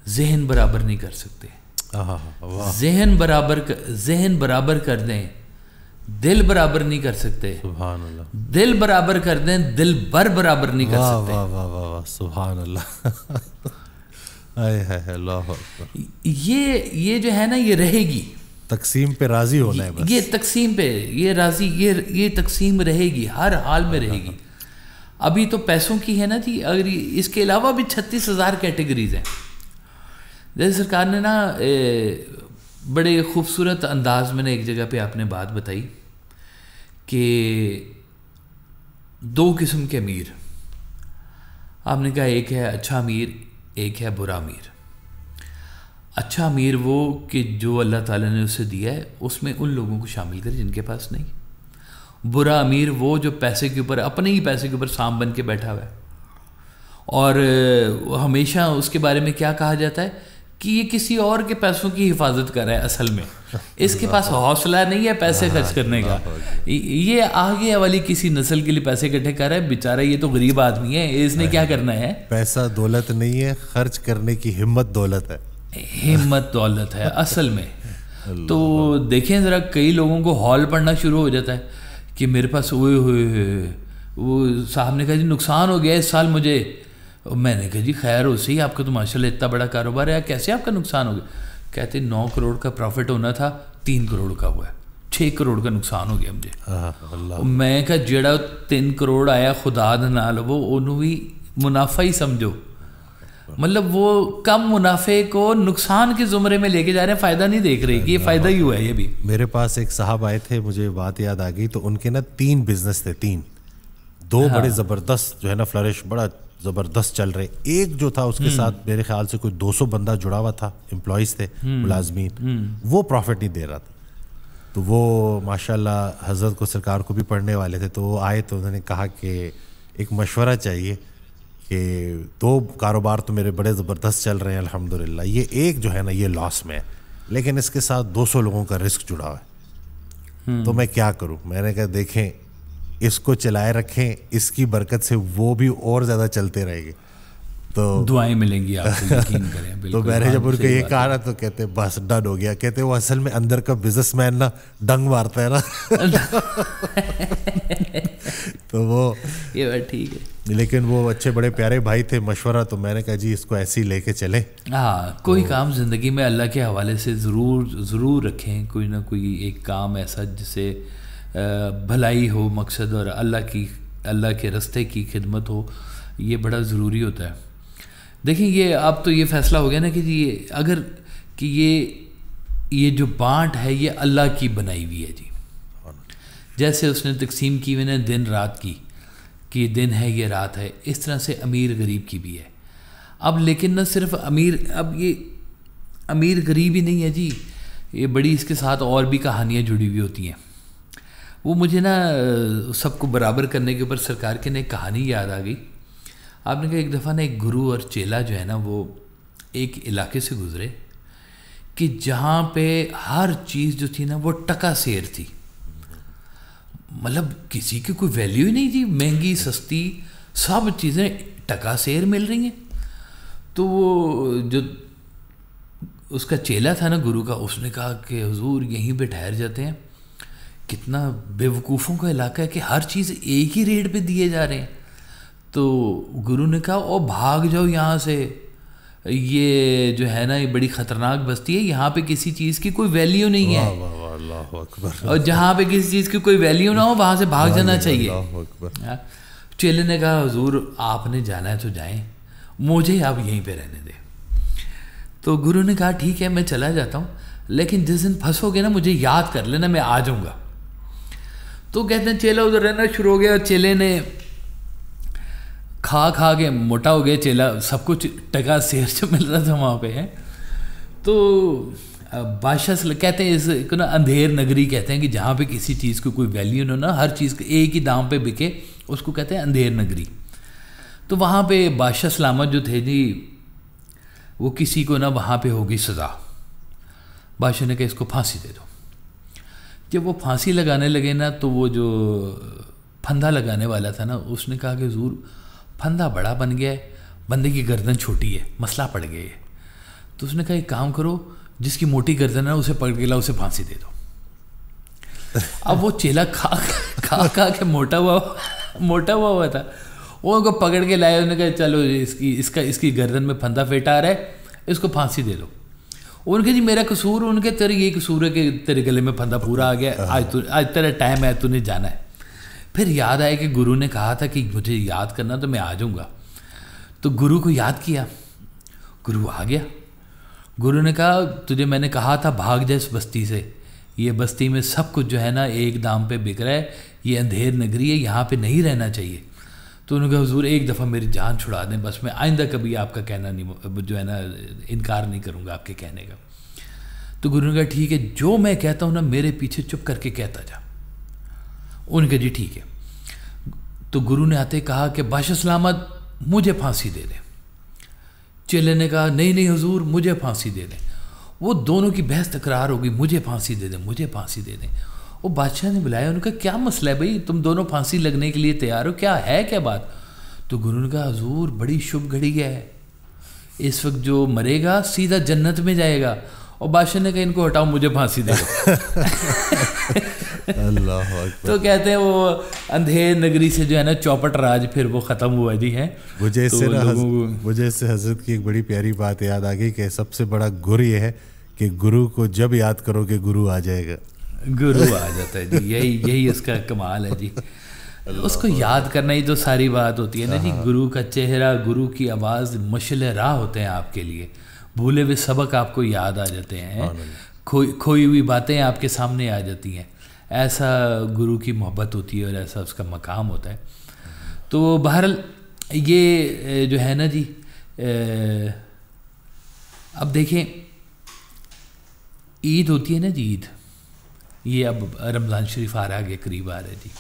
ذہن برابر نہیں کر سکتے۔ ذہن برابر کر دیں، دل برابر نہیں کر سکتے۔ سبحان اللہ۔ دل برابر کر دیں، دل برابر نہیں کر سکتے۔ واہ واہ واہ واہ، سبحان اللہ۔ اللہ اکبر۔ یہ جو ہے نا یہ رہے گی، تقسیم پہ راضی ہونا ہے بس۔ یہ تقسیم پہ یہ راضی، یہ تقسیم رہے گی، ہر حال میں رہے گی۔ ابھی تو پیسوں کی ہے نا جی، اگر اس کے علاوہ بھی 36,000 کیٹیگریز ہیں۔ جیسے سرکار نے نا بڑے خوبصورت انداز میں نے ایک جگہ پہ آپ نے بات بتائی کہ 2 قسم کے امیر، آپ نے کہا ایک ہے اچھا امیر، ایک ہے برا امیر۔ اچھا امیر وہ کہ جو اللہ تعالیٰ نے اسے دیا ہے اس میں ان لوگوں کو شامل کرے جن کے پاس نہیں۔ برا امیر وہ جو پیسے کے اوپر، اپنے ہی پیسے کے اوپر سانپ بن کے بیٹھا ہوا ہے، اور ہمیشہ اس کے بارے میں کیا کہا جاتا ہے کہ یہ کسی اور کے پیسوں کی حفاظت کر رہا ہے، اصل میں اس کے پاس حوصلہ نہیں ہے پیسے خرچ کرنے کا، یہ آگے والی کسی نسل کے لیے پیسے اکٹھے کر رہا ہے، بیچارہ یہ تو غریب آدمی ہے، اس نے کیا کرنا ہے۔ پیسہ دولت نہیں ہے، خرچ کرنے کی ہمت دولت ہے، ہمت دولت ہے اصل میں۔ تو دیکھیں ذرا، کئی لوگوں کو ہال پڑنا شروع ہو جاتا ہے کہ میرے پاس ہوئے وہ صاحب نے کہا جی نقصان ہو گیا اس سال مجھے، میں نے کہا جی خیر ہو سی، آپ کا تو ماشاءاللہ اتنا بڑا کاروبار ہے، کیسے آپ کا نقصان ہو گیا؟ کہتے 9 کروڑ کا پروفٹ ہونا تھا، 3 کروڑ کا ہوا ہے، 6 کروڑ کا نقصان ہو گیا مجھے۔ میں کہا جڑا 3 کروڑ آیا خدا دا نال وہ انہوں بھی منافع ہی سمجھو، مطلب وہ کم منافع کو نقصان کے زمرے میں لے کے جا رہے ہیں، فائدہ نہیں دیکھ رہے کہ یہ فائدہ ہی ہوا ہے۔ یہ بھی میرے پاس ایک صاحب آئے تھے، مجھے بات یاد آ گئی، تو ان کے نا 3 بزنس تھے، 2 بڑے زبردست جو ہے نا فلرش بڑا زبردست چل رہے۔ ایک جو تھا اس کے ساتھ میرے خیال سے کوئی 200 بندہ جڑا ہوا تھا، امپلائیز تھے، ملازمین، وہ پروفٹ نہیں دے رہا تھا۔ تو وہ ماشاءاللہ حضرت کو سرکار کو بھی پڑھنے والے تھے، تو وہ آئے تو انہوں نے کہا کہ ایک مشورہ چاہیے کہ 2 کاروبار تو میرے بڑے زبردست چل رہے ہیں الحمدللہ، یہ ایک جو ہے نا یہ لاس میں ہے، لیکن اس کے ساتھ 200 لوگوں کا رسک جڑا ہوا ہے. تو میں کیا کروں؟ میں نے کہا دیکھیں اس کو چلائے رکھیں, اس کی برکت سے وہ بھی اور زیادہ چلتے رہے گے, تو دعائیں ملیں گی آپ کو, یقین کریں. تو میں نے جب ان کو یہ کہا نا تو کہتے بس ڈن ہو گیا. کہتے وہ اصل میں اندر کا بزنس مین نا ڈنگ مارتا ہے نا تو وہ یہ بات ٹھیک ہے. لیکن وہ اچھے بڑے پیارے بھائی تھے, مشورہ تو میں نے کہا جی اس کو ایسے ہی لے کے چلیں. ہاں, کوئی کام زندگی میں اللہ کے حوالے سے ضرور رکھیں, کوئی نہ کوئی ایک کام ایسا جس سے بھلائی ہو مقصد, اور اللہ کے راستے کی خدمت ہو. یہ بڑا ضروری ہوتا ہے. دیکھیں یہ اب تو یہ فیصلہ ہو گیا نا کہ جی اگر کہ یہ جو بانٹ ہے یہ اللہ کی بنائی ہوئی ہے جی. جیسے اس نے تقسیم کی ہوئی نا دن رات کی, کہ یہ دن ہے یہ رات ہے, اس طرح سے امیر غریب کی بھی ہے. اب لیکن نہ صرف اب یہ امیر غریب ہی نہیں ہے جی, یہ بڑی اس کے ساتھ اور بھی کہانیاں جڑی ہوئی ہوتی ہیں. وہ مجھے نا سب کو برابر کرنے کے اوپر سرکار کے نے ایک کہانی یاد آ گئی. آپ نے کہا ایک دفعہ نا ایک گرو اور چیلا جو ہے نا وہ ایک علاقے سے گزرے کہ جہاں پہ ہر چیز جو تھی نا وہ ٹکا سیر تھی, مطلب کسی کی کوئی ویلیو ہی نہیں تھی, مہنگی سستی سب چیزیں ٹکا سیر مل رہی ہیں. تو وہ جو اس کا چیلا تھا نا گرو کا, اس نے کہا کہ حضور یہیں پہ ٹھہر جاتے ہیں, کتنا بے وقوفوں کا علاقہ ہے کہ ہر چیز ایک ہی ریٹ پہ دیے جا رہے ہیں. تو گرو نے کہا او بھاگ جاؤ یہاں سے, یہ جو ہے نا یہ بڑی خطرناک بستی ہے, یہاں پہ کسی چیز کی کوئی ویلیو نہیں ہے, اللہ اکبر, اور جہاں پہ کسی چیز کی کوئی ویلیو نہ ہو وہاں سے بھاگ جانا چاہیے. چیلے نے کہا حضور آپ نے جانا ہے تو جائیں, مجھے آپ یہیں پہ رہنے دیں. تو گرو نے کہا ٹھیک ہے میں چلا جاتا ہوں, لیکن جس دن پھنسو گے نا مجھے یاد کر لینا, میں آ جاؤں گا. تو کہتے ہیں چیلا ادھر رہنا شروع ہو گیا, اور چیلے نے کھا کے موٹا ہو گیا چیلا, سب کچھ ٹکا سیر جو مل رہا تھا وہاں پہ ہے. تو بادشاہ سے کہتے ہیں اس کو نا اندھیر نگری کہتے ہیں, کہ جہاں پہ کسی چیز کو کوئی ویلیو نہ نا, ہر چیز ایک ہی دام پہ بکے, اس کو کہتے ہیں اندھیر نگری. تو وہاں پہ بادشاہ سلامت جو تھے جی, وہ کسی کو نا وہاں پہ ہوگی سزا. بادشاہ نے کہا اس کو پھانسی دے دو. جب وہ پھانسی لگانے لگے نا تو وہ جو پھندا لگانے والا تھا نا, اس نے کہا کہ حضور پھندا بڑا بن گیا ہے, بندے کی گردن چھوٹی ہے, مسئلہ پڑ گیا ہے. تو اس نے کہا ایک کام کرو, جس کی موٹی گردن ہے اسے پکڑ کے لاؤ, اسے پھانسی دے دو. اب وہ چیلا کھا کے موٹا ہوا تھا, وہ ان کو پکڑ کے لائے. انہوں نے کہا چلو اس کی گردن میں پھندا پھیٹا آ رہا ہے, اس کو پھانسی دے دو. ان کے جی میرا قصور, ان کے تیرے یہ قصور ہے کہ تیرے گلے میں پھندا پورا آ گیا, آج تیرا ٹائم ہے, تو نے جانا ہے. پھر یاد آیا کہ گرو نے کہا تھا کہ مجھے یاد کرنا تو میں آ جاؤں گا. تو گرو کو یاد کیا, گرو آ گیا. گرو نے کہا تجھے میں نے کہا تھا بھاگ جا اس بستی سے, یہ بستی میں سب کچھ جو ہے نا ایک دام پہ بک رہا ہے, یہ اندھیر نگری ہے, یہاں پہ نہیں رہنا چاہیے. تو انہوں نے کہا حضور ایک دفعہ میری جان چھڑا دیں بس, میں آئندہ کبھی آپ کا کہنا نہیں جو ہے نا انکار نہیں کروں گا آپ کے کہنے کا. تو گرو نے کہا ٹھیک ہے, جو میں کہتا ہوں نا میرے پیچھے چپ کر کے کہتا جا. ان کے جی ٹھیک ہے. تو گرو نے آتے کہا کہ بادشاہ سلامت مجھے پھانسی دے دیں. چیلے نے کہا نہیں حضور مجھے پھانسی دے دیں. وہ دونوں کی بحث تکرار ہو گئی, مجھے پھانسی دے دیں, مجھے پھانسی دے دیں. وہ بادشاہ نے بلایا, انہوں نے کہا کیا مسئلہ ہے بھائی, تم دونوں پھانسی لگنے کے لیے تیار ہو, کیا ہے کیا بات. تو گرو نے کہا حضور بڑی شبھ گھڑی ہے, اس وقت جو مرے گا سیدھا جنت میں جائے گا. اور بادشاہ نے کہا ان کو ہٹاؤ, مجھے پھانسی دے دو. اللہ تو کہتے ہیں وہ اندھیر نگری سے جو ہے نا چوپٹ راج پھر وہ ختم ہوا جی ہے. مجھے اس سے حضرت کی ایک بڑی پیاری بات یاد آ گئی کہ سب سے بڑا گر یہ ہے کہ گرو کو جب یاد کرو کہ گرو آ جائے گا, گرو آ جاتا ہے جی. یہی اس کا کمال ہے جی, اس کو یاد کرنا ہی تو ساری بات ہوتی ہے نا جی. گرو کا چہرہ, گرو کی آواز مشعل راہ ہوتے ہیں آپ کے لیے. بھولے ہوئے سبق آپ کو یاد آ جاتے ہیں, کھوئی ہوئی باتیں آپ کے سامنے آ جاتی ہیں. ایسا گرو کی محبت ہوتی ہے اور ایسا اس کا مقام ہوتا ہے. تو بہرحال یہ جو ہے نا جی, اب دیکھیں عید ہوتی ہے نا جی, عید یہ اب رمضان شریف آ رہا ہے, قریب آ رہا ہے جی.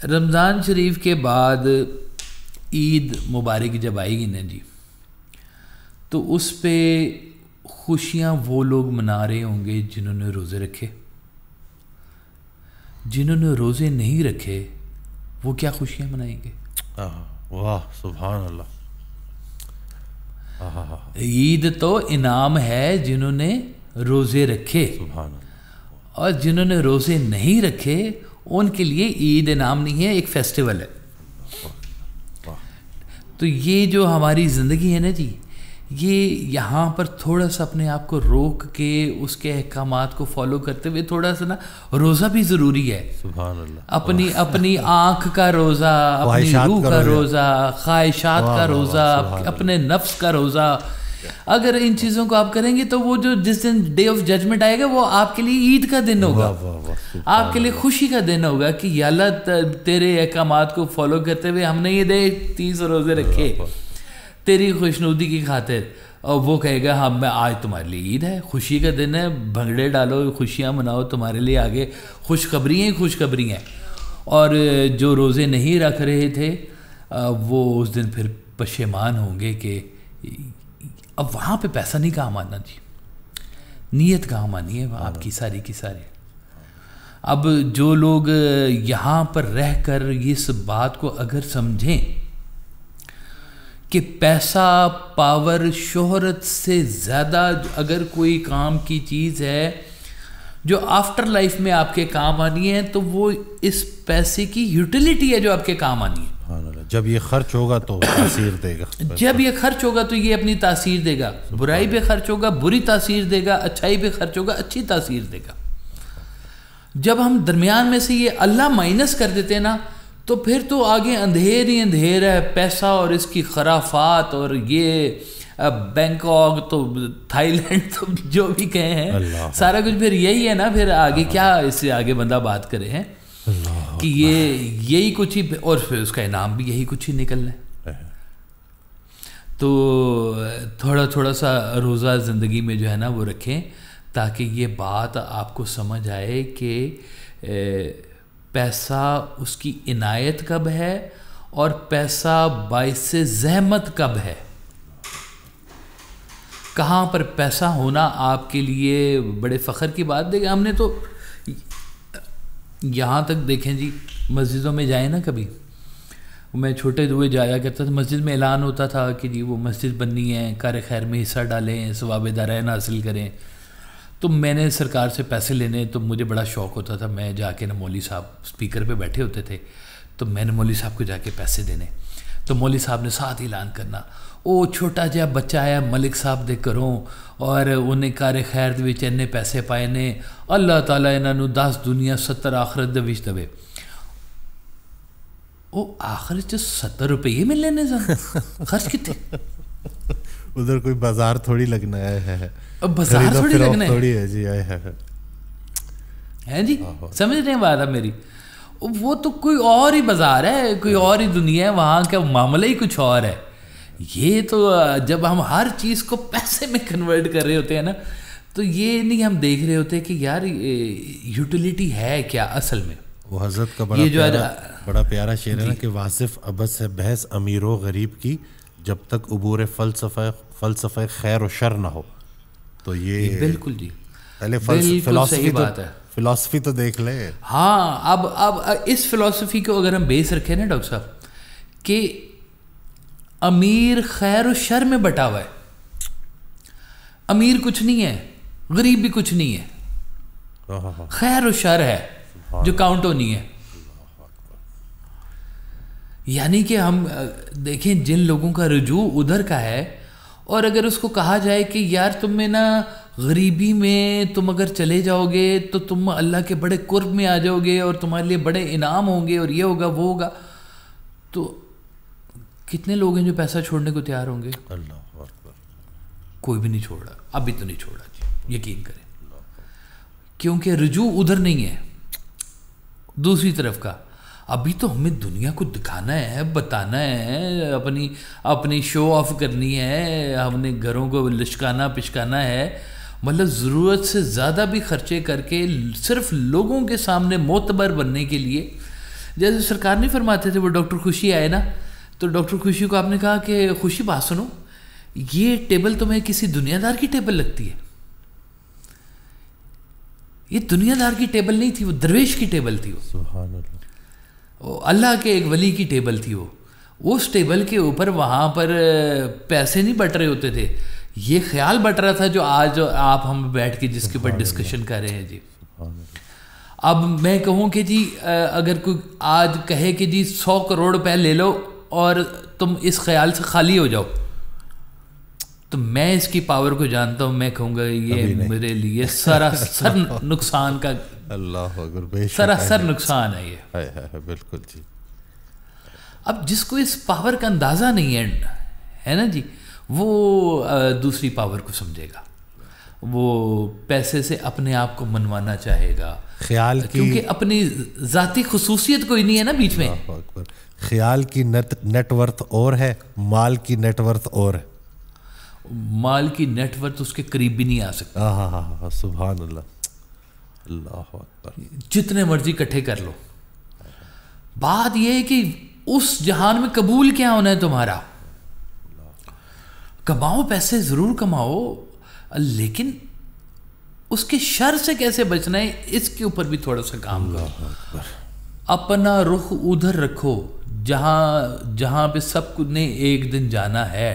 رمضان شریف کے بعد عید مبارک جب آئے گی نا جی, تو اس پہ خوشیاں وہ لوگ منا رہے ہوں گے جنہوں نے روزے رکھے. جنہوں نے روزے نہیں رکھے وہ کیا خوشیاں منائیں گے؟ واہ سبحان اللہ. عید تو انعام ہے جنہوں نے روزے رکھے, سبحان اللہ. اور جنہوں نے روزے نہیں رکھے ان کے لیے عید انعام نہیں ہے, ایک فیسٹیول ہے. تو یہ جو ہماری زندگی ہے نا جی, یہ یہاں پر تھوڑا سا اپنے آپ کو روک کے اس کے احکامات کو فالو کرتے ہوئے تھوڑا سا نا روزہ بھی ضروری ہے. سبحان اللہ. اپنی آنکھ کا روزہ, اپنی روح کا روزہ, خواہشات کا روزہ, اپنے نفس کا روزہ. اگر ان چیزوں کو آپ کریں گے تو وہ جو جس دن ڈے آف ججمنٹ آئے گا وہ آپ کے لیے عید کا دن ہوگا, آپ کے لیے خوشی کا دن ہوگا کہ یا اللہ تیرے احکامات کو فالو کرتے ہوئے ہم نے یہ 30 روزے رکھے تیری خوشنودی کی خاطر. اور وہ کہے گا ہم میں آج تمہارے لیے عید ہے, خوشی کا دن ہے, بھنگڑے ڈالو, خوشیاں مناؤ, تمہارے لیے آگے خوشخبری ہیں. اور جو روزے نہیں رکھ رہے تھے وہ اس دن پھر پشیمان ہوں گے کہ اب وہاں پہ پیسہ نہیں کام آنا جی, نیت کام آنی ہے آپ کی ساری کی ساری. اب جو لوگ یہاں پر رہ کر اس بات کو اگر سمجھیں کہ پیسہ, پاور, شہرت سے زیادہ اگر کوئی کام کی چیز ہے جو آفٹر لائف میں آپ کے کام آنی ہے تو وہ اس پیسے کی یوٹیلیٹی ہے جو آپ کے کام آنی ہے. جب یہ خرچ ہوگا تو تاثیر دے گا, جب یہ خرچ ہوگا تو یہ اپنی تاثیر دے گا. برائی پہ خرچ ہوگا بری تاثیر دے گا, اچھائی پہ خرچ ہوگا اچھی تاثیر دے گا. جب ہم درمیان میں سے یہ اللہ مائنس کر دیتے ہیں نا تو پھر تو آگے اندھیر ہی اندھیر ہے. پیسہ اور اس کی خرافات اور یہ بینکاک تو تھائی لینڈ تو جو بھی کہے ہیں سارا کچھ پھر یہی ہے نا. پھر آگے کیا اس سے آگے بندہ بات کرے ہیں کہ یہی کچھ ہی, اور پھر اس کا انعام بھی یہی کچھ ہی نکلنا ہے. تو تھوڑا سا روزہ زندگی میں جو ہے نا وہ رکھیں تاکہ یہ بات آپ کو سمجھ آئے کہ پیسہ اس کی عنایت کب ہے اور پیسہ باعث زحمت کب ہے. کہاں پر پیسہ ہونا آپ کے لیے بڑے فخر کی بات دے گا. ہم نے تو یہاں تک دیکھیں جی, مسجدوں میں جائیں نا, کبھی میں چھوٹے ہوئے جایا کرتا تھا, مسجد میں اعلان ہوتا تھا کہ جی وہ مسجد بننی ہے, کار خیر میں حصہ ڈالیں, ثواب دارین حاصل کریں. تو میں نے سرکار سے پیسے لینے, تو مجھے بڑا شوق ہوتا تھا, میں جا کے نا مولوی صاحب اسپیکر پہ بیٹھے ہوتے تھے تو میں نے مولوی صاحب کو جا کے پیسے دینے. تو مولوی صاحب نے ساتھ اعلان کرنا, او چھوٹا جہا بچہ آیا ملک صاحب دے گھروں اور انہیں کار خیر دے وچ اننے پیسے پائے نے, اللہ تعالیٰ انہاں نوں 10 دنیا 70 آخرت دے وچ دے. او آخرت چ 70 روپے ملنے نے سن, خرچ کتے ادھر کوئی بازار تھوڑی لگنا ہے, بازار تھوڑی لگنا ہے جی, ہے جی, سمجھ رہے ہیں بات میری. وہ تو کوئی اور ہی بازار ہے, کوئی اور ہی دنیا ہے, وہاں کا معاملہ ہی کچھ اور ہے. یہ تو جب ہم ہر چیز کو پیسے میں کنورٹ کر رہے ہوتے ہیں نا تو یہ نہیں ہم دیکھ رہے ہوتے کہ یار یوٹیلیٹی ہے کیا اصل میں. وہ حضرت کا بڑا پیارا شعر ہے نا کہ واصف ابد سے بحث امیر و غریب کی جب تک عبور فلسفہ خیر و شر نہ ہو. تو یہ بالکل جی, پہلے صحیح بات ہے. فلسفی تو دیکھ لیں. ہاں, اب اس فلسفی کو اگر ہم بیس رکھیں نا ڈاکٹر صاحب کہ امیر خیر و شر میں بٹا ہوا ہے. امیر کچھ نہیں ہے, غریب بھی کچھ نہیں ہے, خیر و شر ہے جو کاؤنٹ ہونی ہے. یعنی کہ ہم دیکھیں جن لوگوں کا رجوع ادھر کا ہے, اور اگر اس کو کہا جائے کہ یار تم میں نا غریبی میں تم اگر چلے جاؤ گے تو تم اللہ کے بڑے قرب میں آ جاؤ گے اور تمہارے لیے بڑے انعام ہوں گے اور یہ ہوگا وہ ہوگا, تو کتنے لوگ ہیں جو پیسہ چھوڑنے کو تیار ہوں گے؟ اللہ اکبر. کوئی بھی نہیں چھوڑ رہا, ابھی تو نہیں چھوڑا جی, یقین کریں, کیونکہ رجوع ادھر نہیں ہے دوسری طرف کا. ابھی تو ہمیں دنیا کو دکھانا ہے, بتانا ہے, اپنی شو آف کرنی ہے, ہم نے گھروں کو لشکانا پچکانا ہے, مطلب ضرورت سے زیادہ بھی خرچے کر کے صرف لوگوں کے سامنے معتبر بننے کے لیے. جیسے سرکار نہیں فرماتے تھے, وہ ڈاکٹر خوشی آئے نا, تو ڈاکٹر خوشی کو آپ نے کہا کہ خوشی بات سنو, یہ ٹیبل تمہیں کسی دنیا دار کی ٹیبل لگتی ہے؟ یہ دنیا دار کی ٹیبل نہیں تھی، وہ درویش کی ٹیبل تھی، وہ سبحان اللہ، اللہ کے ایک ولی کی ٹیبل تھی وہ. اس ٹیبل کے اوپر وہاں پر پیسے نہیں بٹ رہے ہوتے تھے، یہ خیال بٹ رہا تھا جو آج آپ ہم بیٹھ کے جس کے اوپر ڈسکشن کر رہے ہیں جی. اب میں کہوں کہ جی اگر کوئی آج کہے کہ جی 100 کروڑ روپے لے لو اور تم اس خیال سے خالی ہو جاؤ، تو میں اس کی پاور کو جانتا ہوں، میں کہوں گا یہ میرے لیے سراسر نقصان کا، اللہ اکبر، بے شک سراسر نقصان ہے یہ. بالکل جی. اب جس کو اس پاور کا اندازہ نہیں ہے نا جی، وہ دوسری پاور کو سمجھے گا، وہ پیسے سے اپنے آپ کو منوانا چاہے گا، خیال کی، کیونکہ اپنی ذاتی خصوصیت کوئی نہیں ہے نا بیچ میں. خیال کی نیٹ ورتھ اور ہے، مال کی نیٹ ورتھ اور ہے. مال کی نیٹ ورتھ اس کے قریب بھی نہیں آ سکتا. ہاں سبحان اللہ، اللہ اکبر. جتنے مرضی اکٹھے کر لو، بات یہ ہے کہ اس جہان میں قبول کیا ہونا ہے تمہارا. کماؤ، پیسے ضرور کماؤ، لیکن اس کے شر سے کیسے بچنا ہے اس کے اوپر بھی تھوڑا سا کام کرو. اپنا رخ ادھر رکھو جہاں پہ سب نے ایک دن جانا ہے.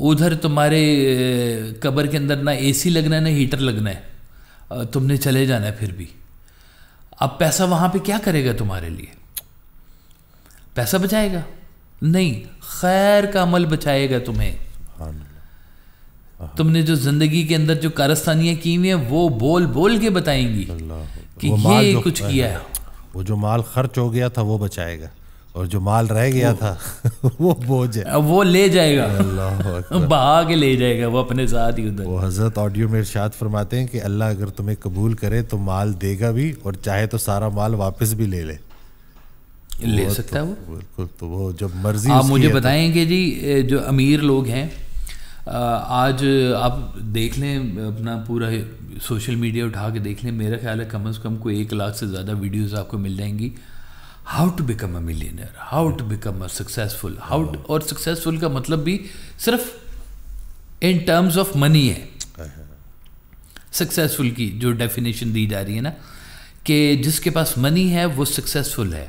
ادھر تمہارے قبر کے اندر نہ اے سی لگنا ہے نہ ہیٹر لگنا ہے، تم نے چلے جانا ہے پھر بھی. اب پیسہ وہاں پہ کیا کرے گا تمہارے لیے؟ پیسہ بچائے گا نہیں، خیر کا عمل بچائے گا تمہیں. تم نے جو زندگی کے اندر جو کارستانیاں کی ہوئی ہیں وہ بول بول کے بتائیں گی کہ یہ کچھ کیا ہے. وہ جو مال خرچ ہو گیا تھا وہ بچائے گا، اور جو مال رہ گیا تھا وہ بوجھ ہے، وہ لے جائے گا، اللہ بہا کے لے جائے گا وہ اپنے ساتھ ہی ادھر. وہ حضرت آڈیو میں ارشاد فرماتے ہیں کہ اللہ اگر تمہیں قبول کرے تو مال دے گا بھی، اور چاہے تو سارا مال واپس بھی لے سکتا ہے وہ. بالکل. تو وہ جب مرضی آپ مجھے بتائیں کہ جی جو امیر لوگ ہیں آج آپ دیکھ لیں اپنا پورا سوشل میڈیا اٹھا کے دیکھ لیں، میرا خیال ہے کم از کم کوئی 1 لاکھ سے زیادہ ویڈیوز آپ کو مل جائیں گی. How to become a millionaire, how to become a successful, اور سکسیزفل کا مطلب بھی صرف ان ٹرمز آف منی ہے. سکسیزفل کی جو ڈیفینیشن دی جا رہی ہے نا کہ جس کے پاس منی ہے وہ سکسیزفل ہے،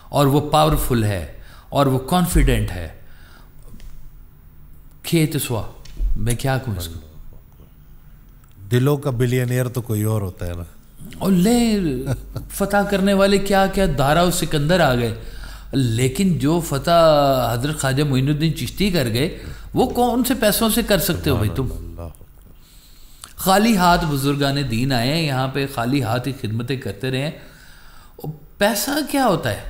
اور وہ پاورفل ہے، اور وہ کانفیڈنٹ ہے. کھیت سوا میں کیا کہوں اس کو. دلوں کا بلینئر تو کوئی اور ہوتا ہے نا. اور لے فتح کرنے والے کیا کیا دارا و سکندر آ گئے، لیکن جو فتح حضرت خواجہ معین الدین چشتی کر گئے وہ کون سے پیسوں سے کر سکتے ہو بھائی تم؟ خالی ہاتھ بزرگان دین آئے ہیں یہاں پہ، خالی ہاتھ ہی خدمتیں کرتے رہے ہیں. پیسہ کیا ہوتا ہے؟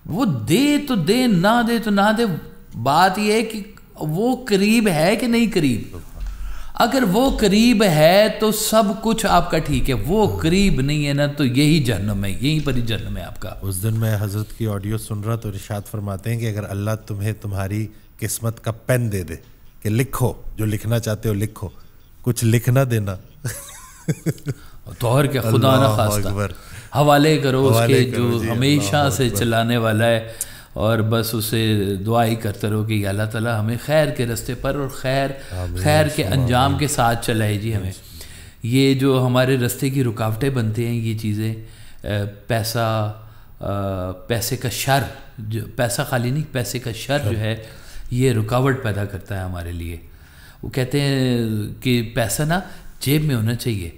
وہ دے تو دے، نہ دے تو نہ دے. بات یہ ہے کہ وہ قریب ہے کہ نہیں قریب. اگر وہ قریب ہے تو سب کچھ آپ کا ٹھیک ہے، وہ قریب نہیں ہے نا تو یہی جہنم ہے، یہیں پر ہی جہنم ہے آپ کا. اس دن میں حضرت کی آڈیو سن رہا تو ارشاد فرماتے ہیں کہ اگر اللہ تمہیں تمہاری قسمت کا پین دے دے کہ لکھو جو لکھنا چاہتے ہو لکھو، کچھ لکھ نہ دینا تو اور کیا، خدا نہ خواستہ حوالے کرو اس کے جو ہمیشہ سے چلانے والا ہے، اور بس اسے دعا ہی کرتے رہو کہ اللہ تعالیٰ ہمیں خیر کے رستے پر اور خیر کے انجام کے ساتھ چلائے جی. ہمیں یہ جو ہمارے رستے کی رکاوٹیں بنتے ہیں یہ چیزیں، پیسے کا شر، جو پیسہ خالی نہیں، پیسے کا شر جو ہے یہ رکاوٹ پیدا کرتا ہے ہمارے لیے. وہ کہتے ہیں کہ پیسہ نا جیب میں ہونا چاہیے،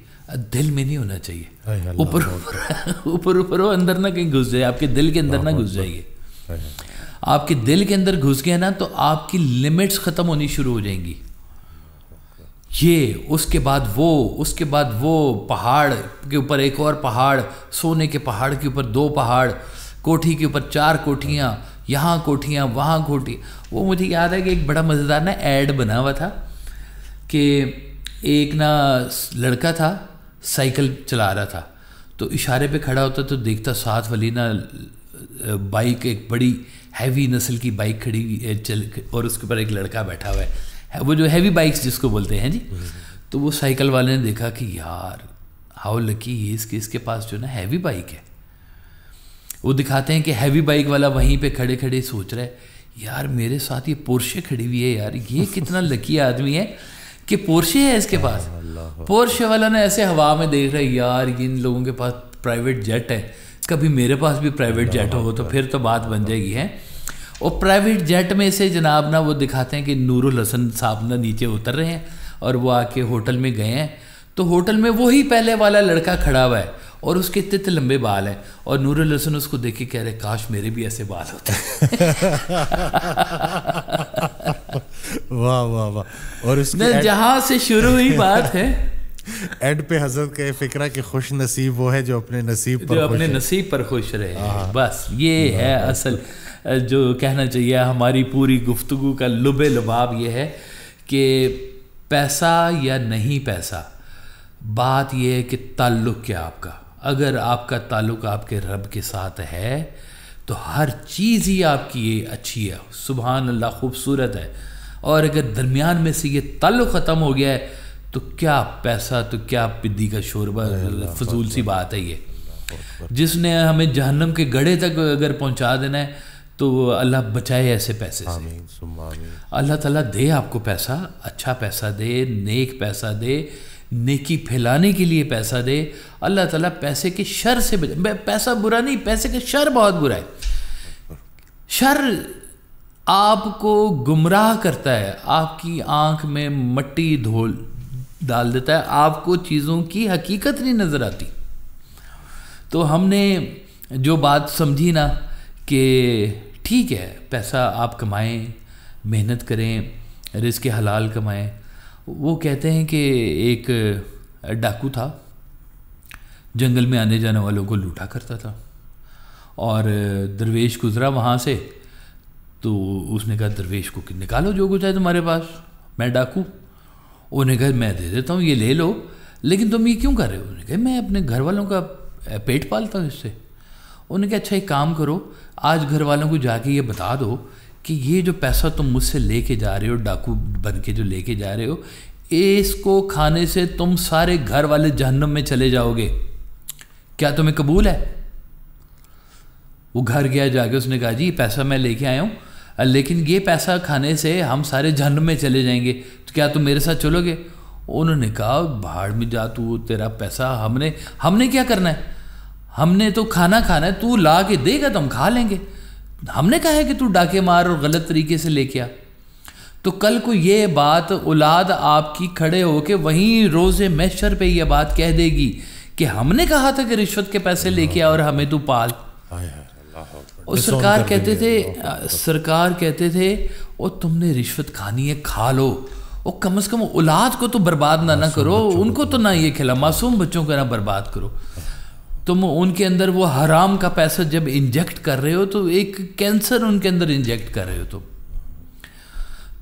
دل میں نہیں ہونا چاہیے. اوپر وہ اندر نہ کہیں گھس جائے، آپ کے دل کے اندر نہ گھس جائیے. آپ کے دل کے اندر گھس گیا نا تو آپ کی لمٹس ختم ہونی شروع ہو جائیں گی. یہ اس کے بعد وہ پہاڑ کے اوپر ایک اور پہاڑ، سونے کے پہاڑ کے اوپر 2 پہاڑ، کوٹھی کے اوپر 4 کوٹھیاں، یہاں کوٹھیاں وہاں کوٹھی. وہ مجھے یاد ہے کہ ایک بڑا مزیدار نا ایڈ بنا ہوا تھا کہ ایک نا لڑکا تھا سائیکل چلا رہا تھا، تو اشارے پہ کھڑا ہوتا تو دیکھتا ساتھ والی نا بائک، ایک بڑی ہیوی نسل کی بائک کھڑی ہوئی اور اس کے اوپر ایک لڑکا بیٹھا ہوا ہے، وہ جو ہیوی بائکس جس کو بولتے ہیں جی. تو وہ سائیکل والے نے دیکھا کہ یار ہاؤ لکی، اس کے پاس جو نا ہیوی بائک ہے. وہ دکھاتے ہیں کہ ہیوی بائک والا وہیں پہ کھڑے کھڑے سوچ رہا ہے یار میرے ساتھ یہ پورشے کھڑی ہوئی ہے یار, یہ کتنا لکی آدمی ہے کہ پورشے ہے اس کے پاس. پورشے والا نے ایسے ہوا میں دیکھ رہا ہے یار ان لوگوں کے پاس پرائیویٹ جیٹ ہے, کبھی میرے پاس بھی پرائیویٹ جیٹ ہو تو پھر تو بات بن جائے گی ہے. اور پرائیویٹ جیٹ میں سے جناب نا وہ دکھاتے ہیں کہ نور الحسن صاحب نا نیچے اتر رہے ہیں اور وہ آ کے ہوٹل میں گئے ہیں, تو ہوٹل میں وہی پہلے والا لڑکا کھڑا ہوا ہے اور اس کے اتنے لمبے بال ہیں, اور نور الحسن اس کو دیکھ کے کہہ رہے کاش میرے بھی ایسے بال ہوتے. واہ واہ واہ. اور اس جہاں سے شروع ہوئی بات ہے اینڈ پہ حضرت کا یہ فکرہ کہ خوش نصیب وہ ہے جو اپنے نصیب پر خوش رہے. بس یہ ہے اصل جو کہنا چاہیے. ہماری پوری گفتگو کا لب لباب یہ ہے کہ پیسہ یا نہیں پیسہ, بات یہ ہے کہ تعلق کیا آپ کا. اگر آپ کا تعلق آپ کے رب کے ساتھ ہے تو ہر چیز ہی آپ کی اچھی ہے, سبحان اللہ, خوبصورت ہے. اور اگر درمیان میں سے یہ تعلق ختم ہو گیا ہے تو کیا پیسہ, تو کیا پدی کا شوربہ, فضول سی بات ہے یہ. جس نے ہمیں جہنم کے گڑھے تک اگر پہنچا دینا ہے تو اللہ بچائے ایسے پیسے سے. اللہ تعالیٰ دے آپ کو پیسہ, اچھا پیسہ دے, نیک پیسہ دے, نیکی پھیلانے کے لیے پیسہ دے. اللہ تعالیٰ پیسے کے شر سے پیسہ برا نہیں, پیسے کا شر بہت برا ہے. شر آپ کو گمراہ کرتا ہے, آپ کی آنکھ میں مٹی ڈال دیتا ہے, آپ کو چیزوں کی حقیقت نہیں نظر آتی. تو ہم نے جو بات سمجھی نا کہ ٹھیک ہے پیسہ آپ کمائیں, محنت کریں, رزق حلال کمائیں. وہ کہتے ہیں کہ ایک ڈاکو تھا, جنگل میں آنے جانے والوں کو لوٹا کرتا تھا, اور درویش گزرا وہاں سے, تو اس نے کہا درویش کو کہ نکالو جو کچھ ہے تمہارے پاس, میں ڈاکو. انہوں نے کہا میں دے دیتا ہوں, یہ لے لو, لیکن تم یہ کیوں کر رہے ہو؟ انہوں نے کہا میں اپنے گھر والوں کا پیٹ پالتا ہوں اس سے. انہوں نے کہا اچھا ایک کام کرو, آج گھر والوں کو جا کے یہ بتا دو کہ یہ جو پیسہ تم مجھ سے لے کے جا رہے ہو, ڈاکو بن کے جو لے کے جا رہے ہو, اس کو کھانے سے تم سارے گھر والے جہنم میں چلے جاؤ گے, کیا تمہیں قبول ہے؟ وہ گھر گیا, جا کے اس نے کہا جی پیسہ میں لے کے آیا ہوں, لیکن یہ پیسہ کھانے سے ہم سارے جہنم میں چلے جائیں گے, تو کیا تم میرے ساتھ چلو گے؟ انہوں نے کہا بھاڑ میں جا, تو تیرا پیسہ ہم نے کیا کرنا ہے, ہم نے تو کھانا ہے, تو لا کے دے گا تو ہم کھا لیں گے. ہم نے کہا ہے کہ تو ڈاکے مار اور غلط طریقے سے لے کے آ. تو کل کو یہ بات اولاد آپ کی کھڑے ہو کے وہیں روز محشر پہ یہ بات کہہ دے گی کہ ہم نے کہا تھا کہ رشوت کے پیسے لے کے آ اور ہمیں تو پال. اور سرکار کہتے تھے اور تم نے رشوت کھانی ہے کھا لو, اور کم از کم اولاد کو تو برباد نہ کرو, ان کو تو نہ یہ کھلا, معصوم بچوں کو نہ برباد کرو. تم ان کے اندر وہ حرام کا پیسہ جب انجیکٹ کر رہے ہو تو ایک کینسر ان کے اندر انجیکٹ کر رہے ہو.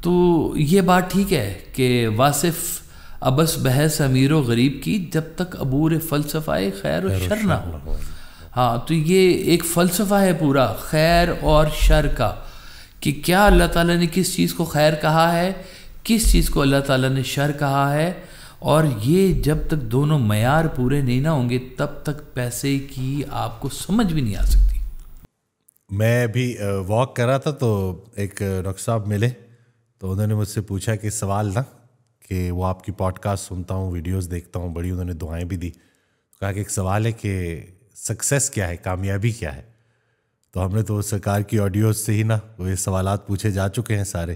تو یہ بات ٹھیک ہے کہ واصف ابس بحث امیر و غریب کی جب تک عبور فلسفہ خیر و شر نہ ہو. ہاں, تو یہ ایک فلسفہ ہے پورا خیر اور شر کا, کہ کیا اللہ تعالیٰ نے کس چیز کو خیر کہا ہے, کس چیز کو اللہ تعالیٰ نے شر کہا ہے. اور یہ جب تک دونوں معیار پورے نہیں نہ ہوں گے تب تک پیسے کی آپ کو سمجھ بھی نہیں آ سکتی. میں بھی واک کر رہا تھا تو ایک ڈاکٹر صاحب ملے, تو انہوں نے مجھ سے پوچھا کہ سوال نا کہ وہ آپ کی پوڈ کاسٹ سنتا ہوں, ویڈیوز دیکھتا ہوں, بڑی انہوں نے دعائیں بھی دی. کہا کہ ایک سوال ہے کہ سکسیس کیا ہے, کامیابی کیا ہے. تو ہم نے تو سرکار کی آڈیوز سے ہی نا وہ یہ سوالات پوچھے جا چکے ہیں سارے.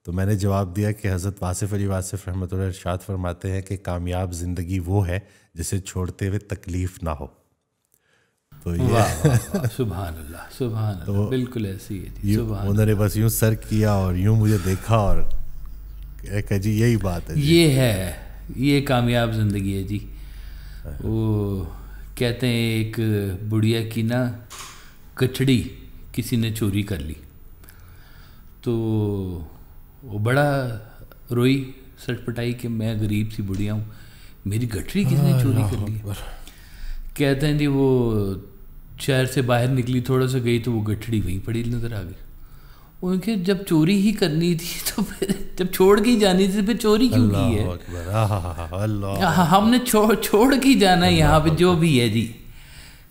تو میں نے جواب دیا کہ حضرت واصف علی واصف رحمۃ اللہ ارشاد فرماتے ہیں کہ کامیاب زندگی وہ ہے جسے چھوڑتے ہوئے تکلیف نہ ہو. تو یہ سبحان اللہ, بالکل ایسی ہے. انہوں نے بس یوں سر کیا اور یوں مجھے دیکھا اور کہ جی یہی بات ہے, یہ ہے, یہ کامیاب زندگی ہے جی. وہ کہتے ہیں ایک بڑھیا کی نا کچڑی کسی نے چوری کر لی, تو وہ بڑا روئی سٹ پٹائی کہ میں غریب سی بڑھیا ہوں, میری گٹھڑی کس نے چوری کر لی. کہتے ہیں جی وہ شہر سے باہر نکلی, تھوڑا سا گئی تو وہ گٹھڑی وہیں پڑی نظر آ گئی. ان کے جب چوری ہی کرنی تھی تو پھر جب چھوڑ کے ہی جانی تھی پھر چوری کیوں کی ہے. ہم نے چھوڑ کے جانا ہے یہاں پہ جو بھی ہے جی,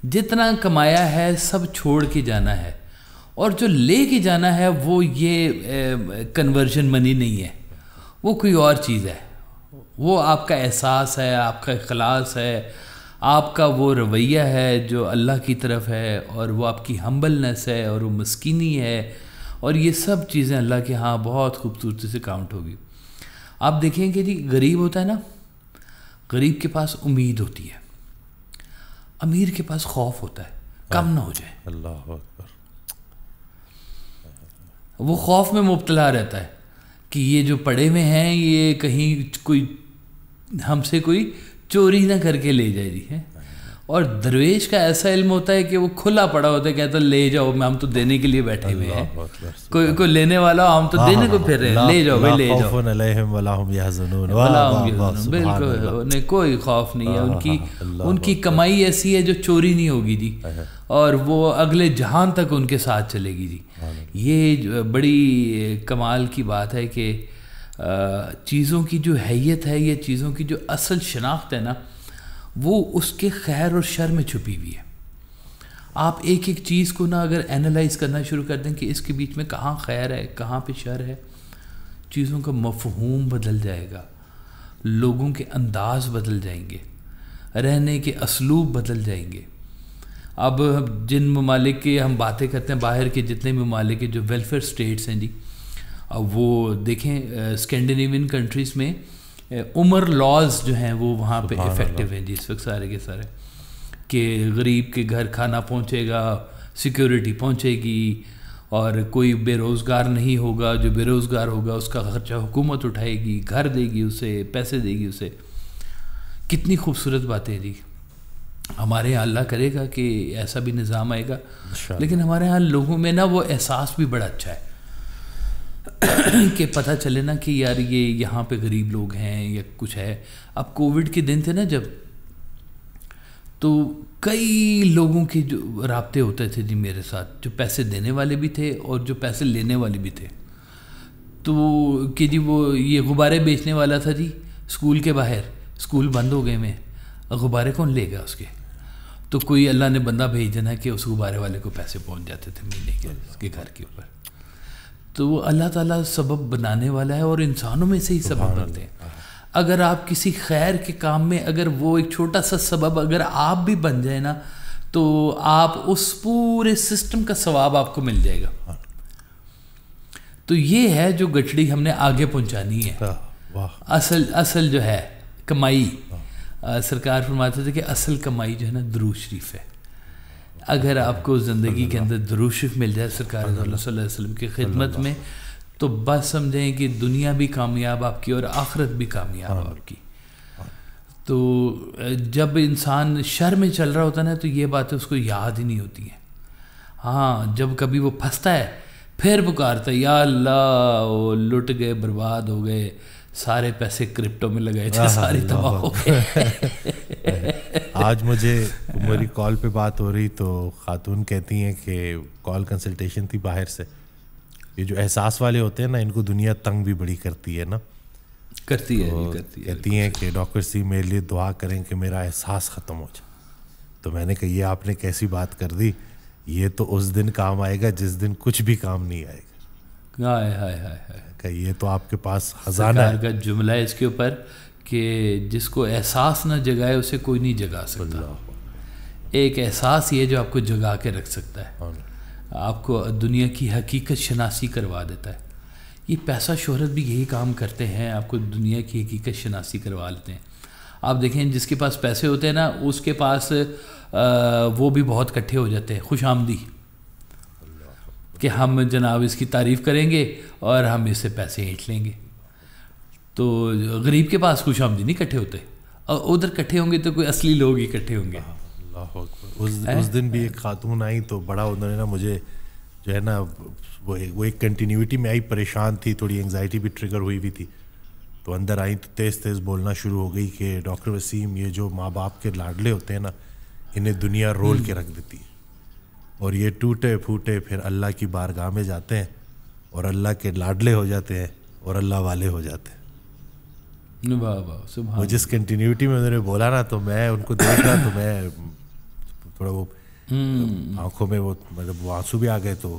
جتنا کمایا ہے سب چھوڑ کے جانا ہے. اور جو لے کے جانا ہے وہ یہ کنورژن منی نہیں ہے، وہ کوئی اور چیز ہے، وہ آپ کا احساس ہے، آپ کا اخلاص ہے، آپ کا وہ رویہ ہے جو اللہ کی طرف ہے، اور وہ آپ کی ہمبلنس ہے، اور وہ مسکینی ہے، اور یہ سب چیزیں اللہ کے ہاں بہت خوبصورتی سے کاؤنٹ ہوگی۔ آپ دیکھیں کہ جی غریب ہوتا ہے نا، غریب کے پاس امید ہوتی ہے، امیر کے پاس خوف ہوتا ہے کم نہ ہو جائے، اللہ اکبر، وہ خوف میں مبتلا رہتا ہے کہ یہ جو پڑے ہوئے ہیں یہ کہیں کوئی ہم سے کوئی چوری نہ کر کے لے جائے جی ہے۔ اور درویش کا ایسا علم ہوتا ہے کہ وہ کھلا پڑا ہوتا ہے، کہتا ہے لے جاؤ، ہم تو دینے کے لیے بیٹھے ہوئے ہیں، کوئی لینے والا ہم تو دینے کو پھر رہے ہیں، لے جاؤ بھائی لے جاؤ، خوف علیہم ولا ہم یحزنون، بالکل انہیں کوئی خوف نہیں ہے، ان کی کمائی ایسی ہے جو چوری نہیں ہوگی جی، اور وہ اگلے جہان تک ان کے ساتھ چلے گی جی۔ یہ بڑی کمال کی بات ہے کہ چیزوں کی جو حیت ہے، یہ چیزوں کی جو اصل شناخت ہے نا، وہ اس کے خیر اور شر میں چھپی ہوئی ہے۔ آپ ایک ایک چیز کو نا اگر اینالائز کرنا شروع کر دیں کہ اس کے بیچ میں کہاں خیر ہے کہاں پہ شر ہے، چیزوں کا مفہوم بدل جائے گا، لوگوں کے انداز بدل جائیں گے، رہنے کے اسلوب بدل جائیں گے۔ اب جن ممالک کے ہم باتیں کرتے ہیں، باہر کے جتنے ممالک کے جو ویلفیئر سٹیٹس ہیں جی، اب وہ دیکھیں اسکینڈینیوین کنٹریز میں عمر لاز جو ہیں وہ وہاں پہ افیکٹو ہیں جی اس وقت سارے کے سارے، کہ غریب کے گھر کھانا پہنچے گا، سیکیورٹی پہنچے گی، اور کوئی بے روزگار نہیں ہوگا، جو بے روزگار ہوگا اس کا خرچہ حکومت اٹھائے گی، گھر دے گی اسے، پیسے دے گی اسے۔ کتنی خوبصورت باتیں جی۔ ہمارے یہاں اللہ کرے گا کہ ایسا بھی نظام آئے گا، لیکن ہمارے یہاں لوگوں میں نا وہ احساس بھی بڑا اچھا ہے کہ پتہ چلے نا کہ یار یہ یہاں پہ غریب لوگ ہیں یا کچھ ہے۔ اب کووڈ کے دن تھے نا جب، تو کئی لوگوں کے جو رابطے ہوتے تھے جی میرے ساتھ، جو پیسے دینے والے بھی تھے اور جو پیسے لینے والے بھی تھے، تو کہ جی وہ یہ غبارے بیچنے والا تھا جی اسکول کے باہر، اسکول بند ہو گئے میں، غبارے کون لے گا اس کے؟ تو کوئی اللہ نے بندہ بھیج دینا کہ اس غبارے والے کو پیسے پہنچ جاتے تھے مہینے کے اس کے گھر کے اوپر۔ تو اللہ تعالیٰ سبب بنانے والا ہے، اور انسانوں میں سے ہی سبب بنتے ہیں۔ اگر آپ کسی خیر کے کام میں اگر وہ ایک چھوٹا سا سبب اگر آپ بھی بن جائے نا، تو آپ اس پورے سسٹم کا ثواب آپ کو مل جائے گا۔ تو یہ ہے جو گٹھڑی ہم نے آگے پہنچانی ہے، اصل جو ہے کمائی۔ سرکار فرماتے تھے کہ اصل کمائی جو ہے نا درود شریف ہے۔ اگر آپ کو زندگی کے اندر درود شریف مل جائے سرکار صلی اللہ علیہ وسلم کی خدمت میں، تو بس سمجھیں کہ دنیا بھی کامیاب آپ کی اور آخرت بھی کامیاب آپ کی۔ تو جب انسان شر میں چل رہا ہوتا ہے نا، تو یہ باتیں اس کو یاد ہی نہیں ہوتی ہیں۔ ہاں جب کبھی وہ پھنستا ہے پھر پکارتا ہے یا اللہ، وہ لٹ گئے، برباد ہو گئے، سارے پیسے کرپٹو میں لگائے تھے، ساری تباہ ہو گئے۔ آج مجھے میری کال پہ بات ہو رہی تو خاتون کہتی ہیں کہ کال کنسلٹیشن تھی باہر سے، یہ جو احساس والے ہوتے ہیں نا، ان کو دنیا تنگ بھی بڑی کرتی ہے نا، کرتی ہے۔ کہتی ہیں کہ ڈاکٹر سی میرے لیے دعا کریں کہ میرا احساس ختم ہو جائے۔ تو میں نے کہا یہ آپ نے کیسی بات کر دی، یہ تو اس دن کام آئے گا جس دن کچھ بھی کام نہیں آئے گا۔ کہ یہ تو آپ کے پاس خزانہ ہے۔ کا جملہ ہے اس کے اوپر کہ جس کو احساس نہ جگائے اسے کوئی نہیں جگا سکتا۔ ایک احساس یہ جو آپ کو جگا کے رکھ سکتا ہے، آپ کو دنیا کی حقیقت شناسی کروا دیتا ہے۔ یہ پیسہ شہرت بھی یہی کام کرتے ہیں، آپ کو دنیا کی حقیقت شناسی کروا لیتے ہیں۔ آپ دیکھیں جس کے پاس پیسے ہوتے ہیں نا، اس کے پاس وہ بھی بہت اکٹھے ہو جاتے ہیں، خوش آمدی، کہ ہم جناب اس کی تعریف کریں گے اور ہم اس سے پیسے اینٹ لیں گے۔ تو غریب کے پاس خوش آمدی نہیں اکٹھے ہوتے، اور ادھر اکٹھے ہوں گے تو کوئی اصلی لوگ ہی اکٹھے ہوں گے۔ اللہ اکبر۔ اس دن بھی ایک خاتون آئی تو بڑا انہوں نے نا مجھے جو ہے نا وہ ایک کنٹینیوٹی میں آئی، پریشان تھی، تھوڑی انگزائٹی بھی ٹریگر ہوئی ہوئی تھی، تو اندر آئی تو تیز تیز بولنا شروع ہو گئی کہ ڈاکٹر وسیم، یہ جو ماں باپ کے لاڈلے ہوتے ہیں نا، انہیں دنیا رول کے رکھ دیتی ہے، اور یہ ٹوٹے پھوٹے پھر اللہ کی بارگاہ میں جاتے ہیں اور اللہ کے لاڈلے ہو جاتے ہیں اور اللہ والے ہو جاتے ہیں۔ وہ جس کنٹینیوٹی میں انہوں نے بولا نا، تو میں ان کو دیکھ رہا تو میں تھوڑا وہ آنکھوں میں وہ مطلب وہ آنسو بھی آ گئے، تو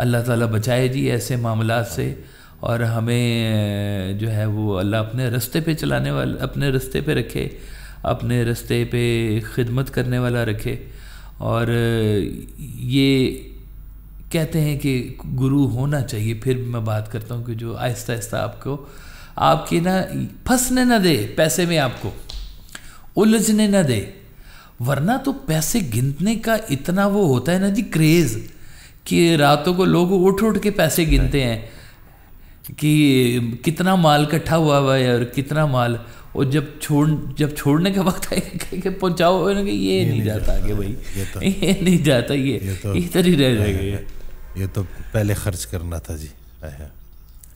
اللہ تعالیٰ بچائے جی ایسے معاملات سے، اور ہمیں جو ہے وہ اللہ اپنے رستے پہ چلانے والا، اپنے رستے پہ رکھے، اپنے رستے پہ خدمت کرنے والا رکھے. اور یہ کہتے ہیں کہ گرو ہونا چاہیے. پھر بھی میں بات کرتا ہوں کہ جو آہستہ آہستہ آپ کے نا پھنسنے نہ دے پیسے میں، آپ کو الجھنے نہ دے. ورنہ تو پیسے گننے کا اتنا وہ ہوتا ہے نا جی کریز، کہ راتوں کو لوگ اٹھ کے پیسے گنتے ہیں کہ کتنا مال اکٹھا ہوا ہے اور کتنا مال. اور جب چھوڑنے کا وقت آئے کہ پہنچاؤ، یہ نہیں جاتا کہ بھائی یہ نہیں جاتا، یہ ادھر ہی رہ جائے گا. یہ تو پہلے خرچ کرنا تھا جی.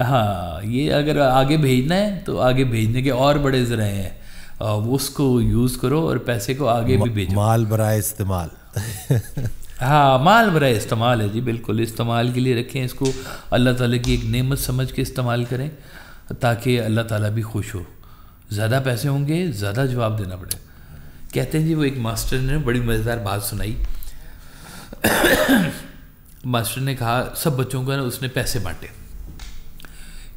ہاں، یہ اگر آگے بھیجنا ہے تو آگے بھیجنے کے اور بڑے ذرائع ہیں، اس کو یوز کرو اور پیسے کو آگے بھی بھیجو. مال برائے استعمال. ہاں، مال برائے استعمال ہے جی، بالکل استعمال کے لیے رکھیں اس کو. اللہ تعالیٰ کی ایک نعمت سمجھ کے استعمال کریں تاکہ اللہ تعالیٰ بھی خوش ہو. زیادہ پیسے ہوں گے زیادہ جواب دینا پڑے. کہتے ہیں جی، وہ ایک ماسٹر نے بڑی مزیدار بات سنائی. ماسٹر نے کہا سب بچوں کو اس نے پیسے بانٹے،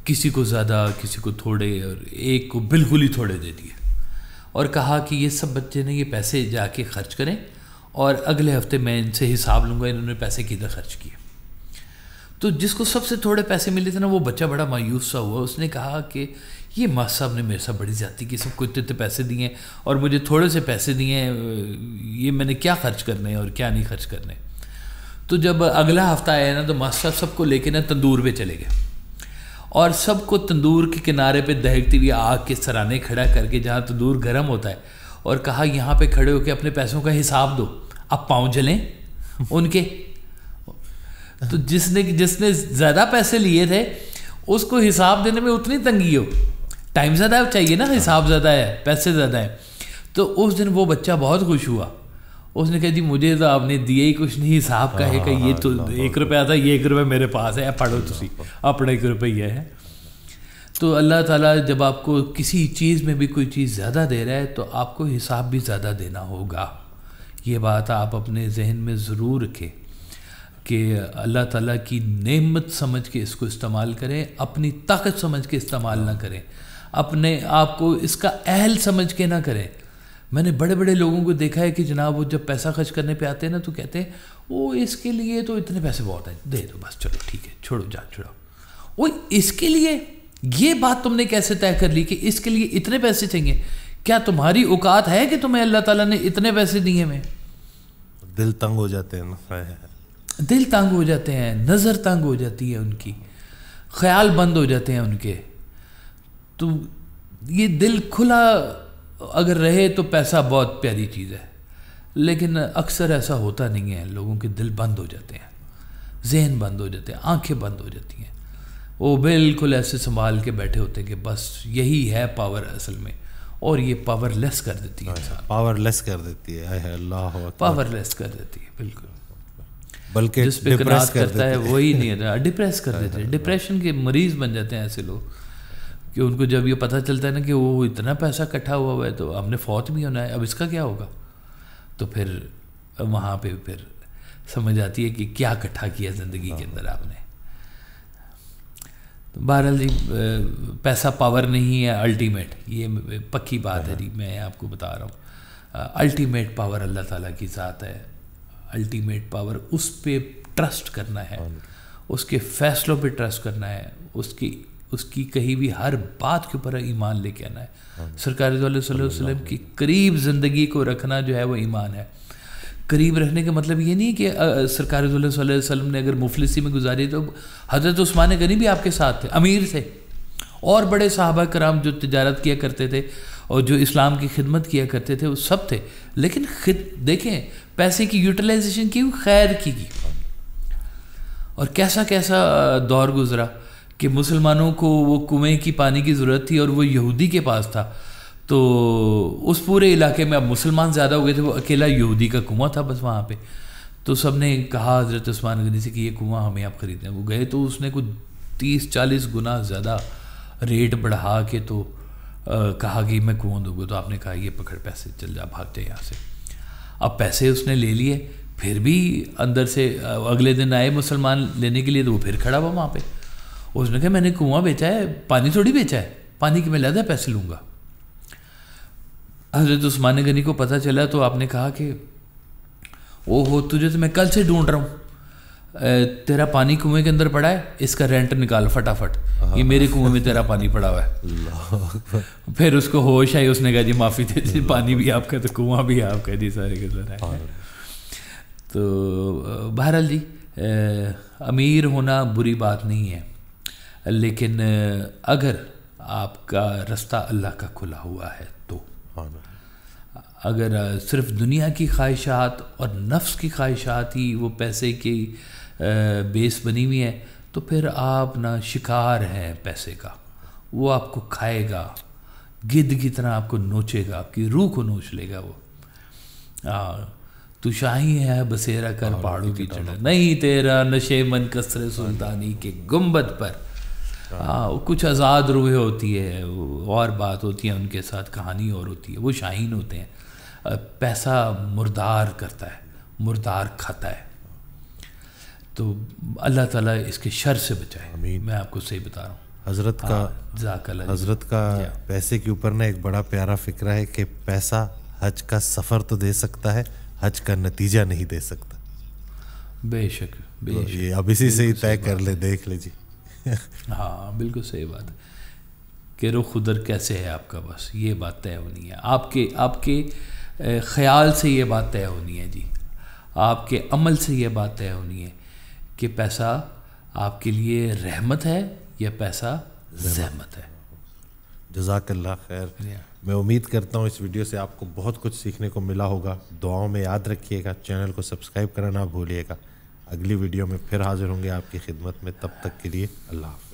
کسی کو زیادہ کسی کو تھوڑے، اور ایک کو بالکل ہی تھوڑے دے دیے، اور کہا کہ یہ سب بچے نے یہ پیسے جا کے خرچ کریں، اور اگلے ہفتے میں ان سے حساب لوں گا انہوں نے پیسے کدھر خرچ کیے. تو جس کو سب سے تھوڑے پیسے ملے تھے نا، وہ بچہ بڑا مایوس سا ہوا. اس نے کہا کہ یہ ماس صاحب نے میرے ساتھ بڑی زیادتی کی، سب کو اتنے پیسے دیے ہیں اور مجھے تھوڑے سے پیسے دیے ہیں، یہ میں نے کیا خرچ کرنے ہیں اور کیا نہیں خرچ کرنے. تو جب اگلا ہفتہ آیا نا، تو ماس صاحب سب کو لے کے نا تندور پہ چلے گئے، اور سب کو تندور کے کنارے پہ دہکتی ہوئی آگ کے سرانے کھڑا کر کے، جہاں تندور گرم ہوتا ہے، اور کہا یہاں پہ کھڑے ہو کے اپنے پیسوں کا حساب دو، اب پاؤں جلیں ان کے. تو جس نے زیادہ پیسے لیے تھے اس کو حساب دینے میں اتنی تنگی ہو، ٹائم زیادہ چاہیے نا، حساب زیادہ ہے، پیسے زیادہ ہیں. تو اس دن وہ بچہ بہت خوش ہوا. اس نے کہا جی مجھے تو آپ نے دیے ہی کچھ نہیں، حساب کا ہے کہ یہ تو 1 روپیہ تھا، یہ 1 روپیہ میرے پاس ہے، پڑھو تسی اپنا 1 روپیہ ہے. تو اللہ تعالیٰ جب آپ کو کسی چیز میں بھی کوئی چیز زیادہ دے رہا ہے تو آپ کو حساب بھی زیادہ دینا ہوگا. یہ بات آپ اپنے ذہن میں ضرور رکھیں کہ اللہ تعالیٰ کی نعمت سمجھ کے اس کو استعمال کریں، اپنی طاقت سمجھ کے استعمال نہ کریں، اپنے آپ کو اس کا اہل سمجھ کے نہ کریں. میں نے بڑے بڑے لوگوں کو دیکھا ہے کہ جناب وہ جب پیسہ خرچ کرنے پہ آتے ہیں نا، تو کہتے ہیں وہ اس کے لیے تو اتنے پیسے بہت ہیں، دے دو بس، چلو ٹھیک ہے، چھوڑو جا چھوڑو. وہ اس کے لیے یہ بات تم نے کیسے طے کر لی کہ اس کے لیے اتنے پیسے چاہیے؟ کیا تمہاری اوقات ہے کہ تمہیں اللہ تعالیٰ نے اتنے پیسے دیے میں؟ دل تنگ ہو جاتے ہیں نا، دل تنگ ہو جاتے ہیں، نظر تنگ ہو جاتی ہے ان کی، خیال بند ہو جاتے ہیں ان کے. تو یہ دل کھلا اگر رہے تو پیسہ بہت پیاری چیز ہے، لیکن اکثر ایسا ہوتا نہیں ہے. لوگوں کے دل بند ہو جاتے ہیں، ذہن بند ہو جاتے ہیں، آنکھیں بند ہو جاتی ہیں. وہ بالکل ایسے سنبھال کے بیٹھے ہوتے ہیں کہ بس یہی ہے پاور اصل میں، اور یہ پاور لیس کر دیتی ہے انسان، پاور لیس کر دیتی ہے. اللہ پاور لیس کر دیتی ہے بالکل. بلکہ جس پہ قناعت کرتا ہے وہی نہیں ہے، ڈپریس کر دیتے ہیں. ڈپریشن کے مریض بن جاتے ہیں ایسے لوگ کہ ان کو جب یہ پتہ چلتا ہے نا کہ وہ اتنا پیسہ اکٹھا ہوا ہے تو ہم نے فوت بھی ہونا ہے، اب اس کا کیا ہوگا. تو پھر وہاں پہ پھر سمجھ آتی ہے کہ کیا اکٹھا کیا زندگی کے اندر آپ نے. بہرحال جی، پیسہ پاور نہیں ہے الٹیمیٹ، یہ پکی بات ہے جی. میں آپ کو بتا رہا ہوں الٹیمیٹ پاور اللہ تعالیٰ کی ذات ہے. الٹیمیٹ پاور اس پہ ٹرسٹ کرنا ہے، اس کے فیصلوں پہ ٹرسٹ کرنا ہے، اس کی کہیں بھی ہر بات کے اوپر ایمان لے کے آنا ہے. سرکار صلی اللہ علیہ وسلم کی قریب زندگی کو رکھنا جو ہے وہ ایمان ہے. قریب رہنے کا مطلب یہ نہیں کہ سرکار صلی اللہ علیہ وسلم نے اگر مفلسی میں گزاری تو حضرت عثمان غنی بھی آپ کے ساتھ تھے، امیر تھے، اور بڑے صحابہ کرام جو تجارت کیا کرتے تھے اور جو اسلام کی خدمت کیا کرتے تھے وہ سب تھے. لیکن دیکھیں پیسے کی یوٹیلائزیشن کی، خیر کی. اور کیسا کیسا دور گزرا کہ مسلمانوں کو وہ کنویں کی پانی کی ضرورت تھی اور وہ یہودی کے پاس تھا. تو اس پورے علاقے میں اب مسلمان زیادہ ہو گئے تھے، وہ اکیلا یہودی کا کنواں تھا بس وہاں پہ. تو سب نے کہا حضرت عثمان غنی سے کہ یہ کنواں ہمیں آپ خریدیں. وہ گئے تو اس نے کچھ 30-40 گنا زیادہ ریٹ بڑھا کے تو کہا کہ میں کنواں دوں گا. تو آپ نے کہا یہ پکڑ پیسے، چل جا، بھاگ جائے یہاں سے. اب پیسے اس نے لے لیے، پھر بھی اندر سے اگلے دن آئے مسلمان لینے کے لیے تو وہ پھر کھڑا ہوا وہاں پہ. اس نے کہا میں نے کنواں بیچا ہے, پانی تھوڑی بیچا ہے, پانی کے میں لہٰذا پیسے لوں گا. حضرت عثمان غنی کو پتہ چلا تو آپ نے کہا کہ او ہو تجھے تو میں کل سے ڈھونڈ رہا ہوں, تیرا پانی کنویں کے اندر پڑا ہے, اس کا رینٹ نکال فٹافٹ, یہ میرے کنویں میں تیرا پانی پڑا ہوا ہے. پھر اس کو ہوش آئی, اس نے کہا جی معافی دے دی, پانی بھی آپ کا تو کنواں بھی آپ کا, جی سارے کے سارے. تو بہرحال جی امیر ہونا بری بات نہیں ہے, لیکن اگر آپ کا رستہ اللہ کا کھلا ہوا ہے تو, اگر صرف دنیا کی خواہشات اور نفس کی خواہشات ہی وہ پیسے کی بیس بنی ہوئی ہے تو پھر آپ نہ شکار ہیں پیسے کا, وہ آپ کو کھائے گا, گدھ کی طرح آپ کو نوچے گا, آپ کی روح کو نوچ لے گا وہ. تو شاہی ہے بسیرا کر پہاڑوں کی چڑھا, نہیں تیرا نشے من کسر سلطانی کے گنبد پر. کچھ آزاد روحیں ہوتی ہے, اور بات ہوتی ہے ان کے ساتھ, کہانی اور ہوتی ہے, وہ شاہین ہوتے ہیں. پیسہ مردار کرتا ہے, مردار کھاتا ہے. تو اللہ تعالیٰ اس کے شر سے بچائے. میں آپ کو صحیح بتا رہا ہوں. حضرت کا پیسے کے اوپر نا ایک بڑا پیارا فکرہ ہے کہ پیسہ حج کا سفر تو دے سکتا ہے, حج کا نتیجہ نہیں دے سکتا. بے شک یہ اب اسی سے ہی طے کر لے, دیکھ لے جی. ہاں بالکل صحیح بات ہے کہ رخ ادھر کیسے ہے آپ کا, بس یہ بات طے ہونی ہے. آپ کے خیال سے یہ بات طے ہونی ہے جی, آپ کے عمل سے یہ بات طے ہونی ہے کہ پیسہ آپ کے لیے رحمت ہے یا پیسہ زحمت ہے. جزاک اللہ خیر. میں امید کرتا ہوں اس ویڈیو سے آپ کو بہت کچھ سیکھنے کو ملا ہوگا. دعاؤں میں یاد رکھیے گا, چینل کو سبسکرائب کرنا نہ بھولیے گا. اگلی ویڈیو میں پھر حاضر ہوں گے آپ کی خدمت میں, تب تک کے لیے اللہ حافظ.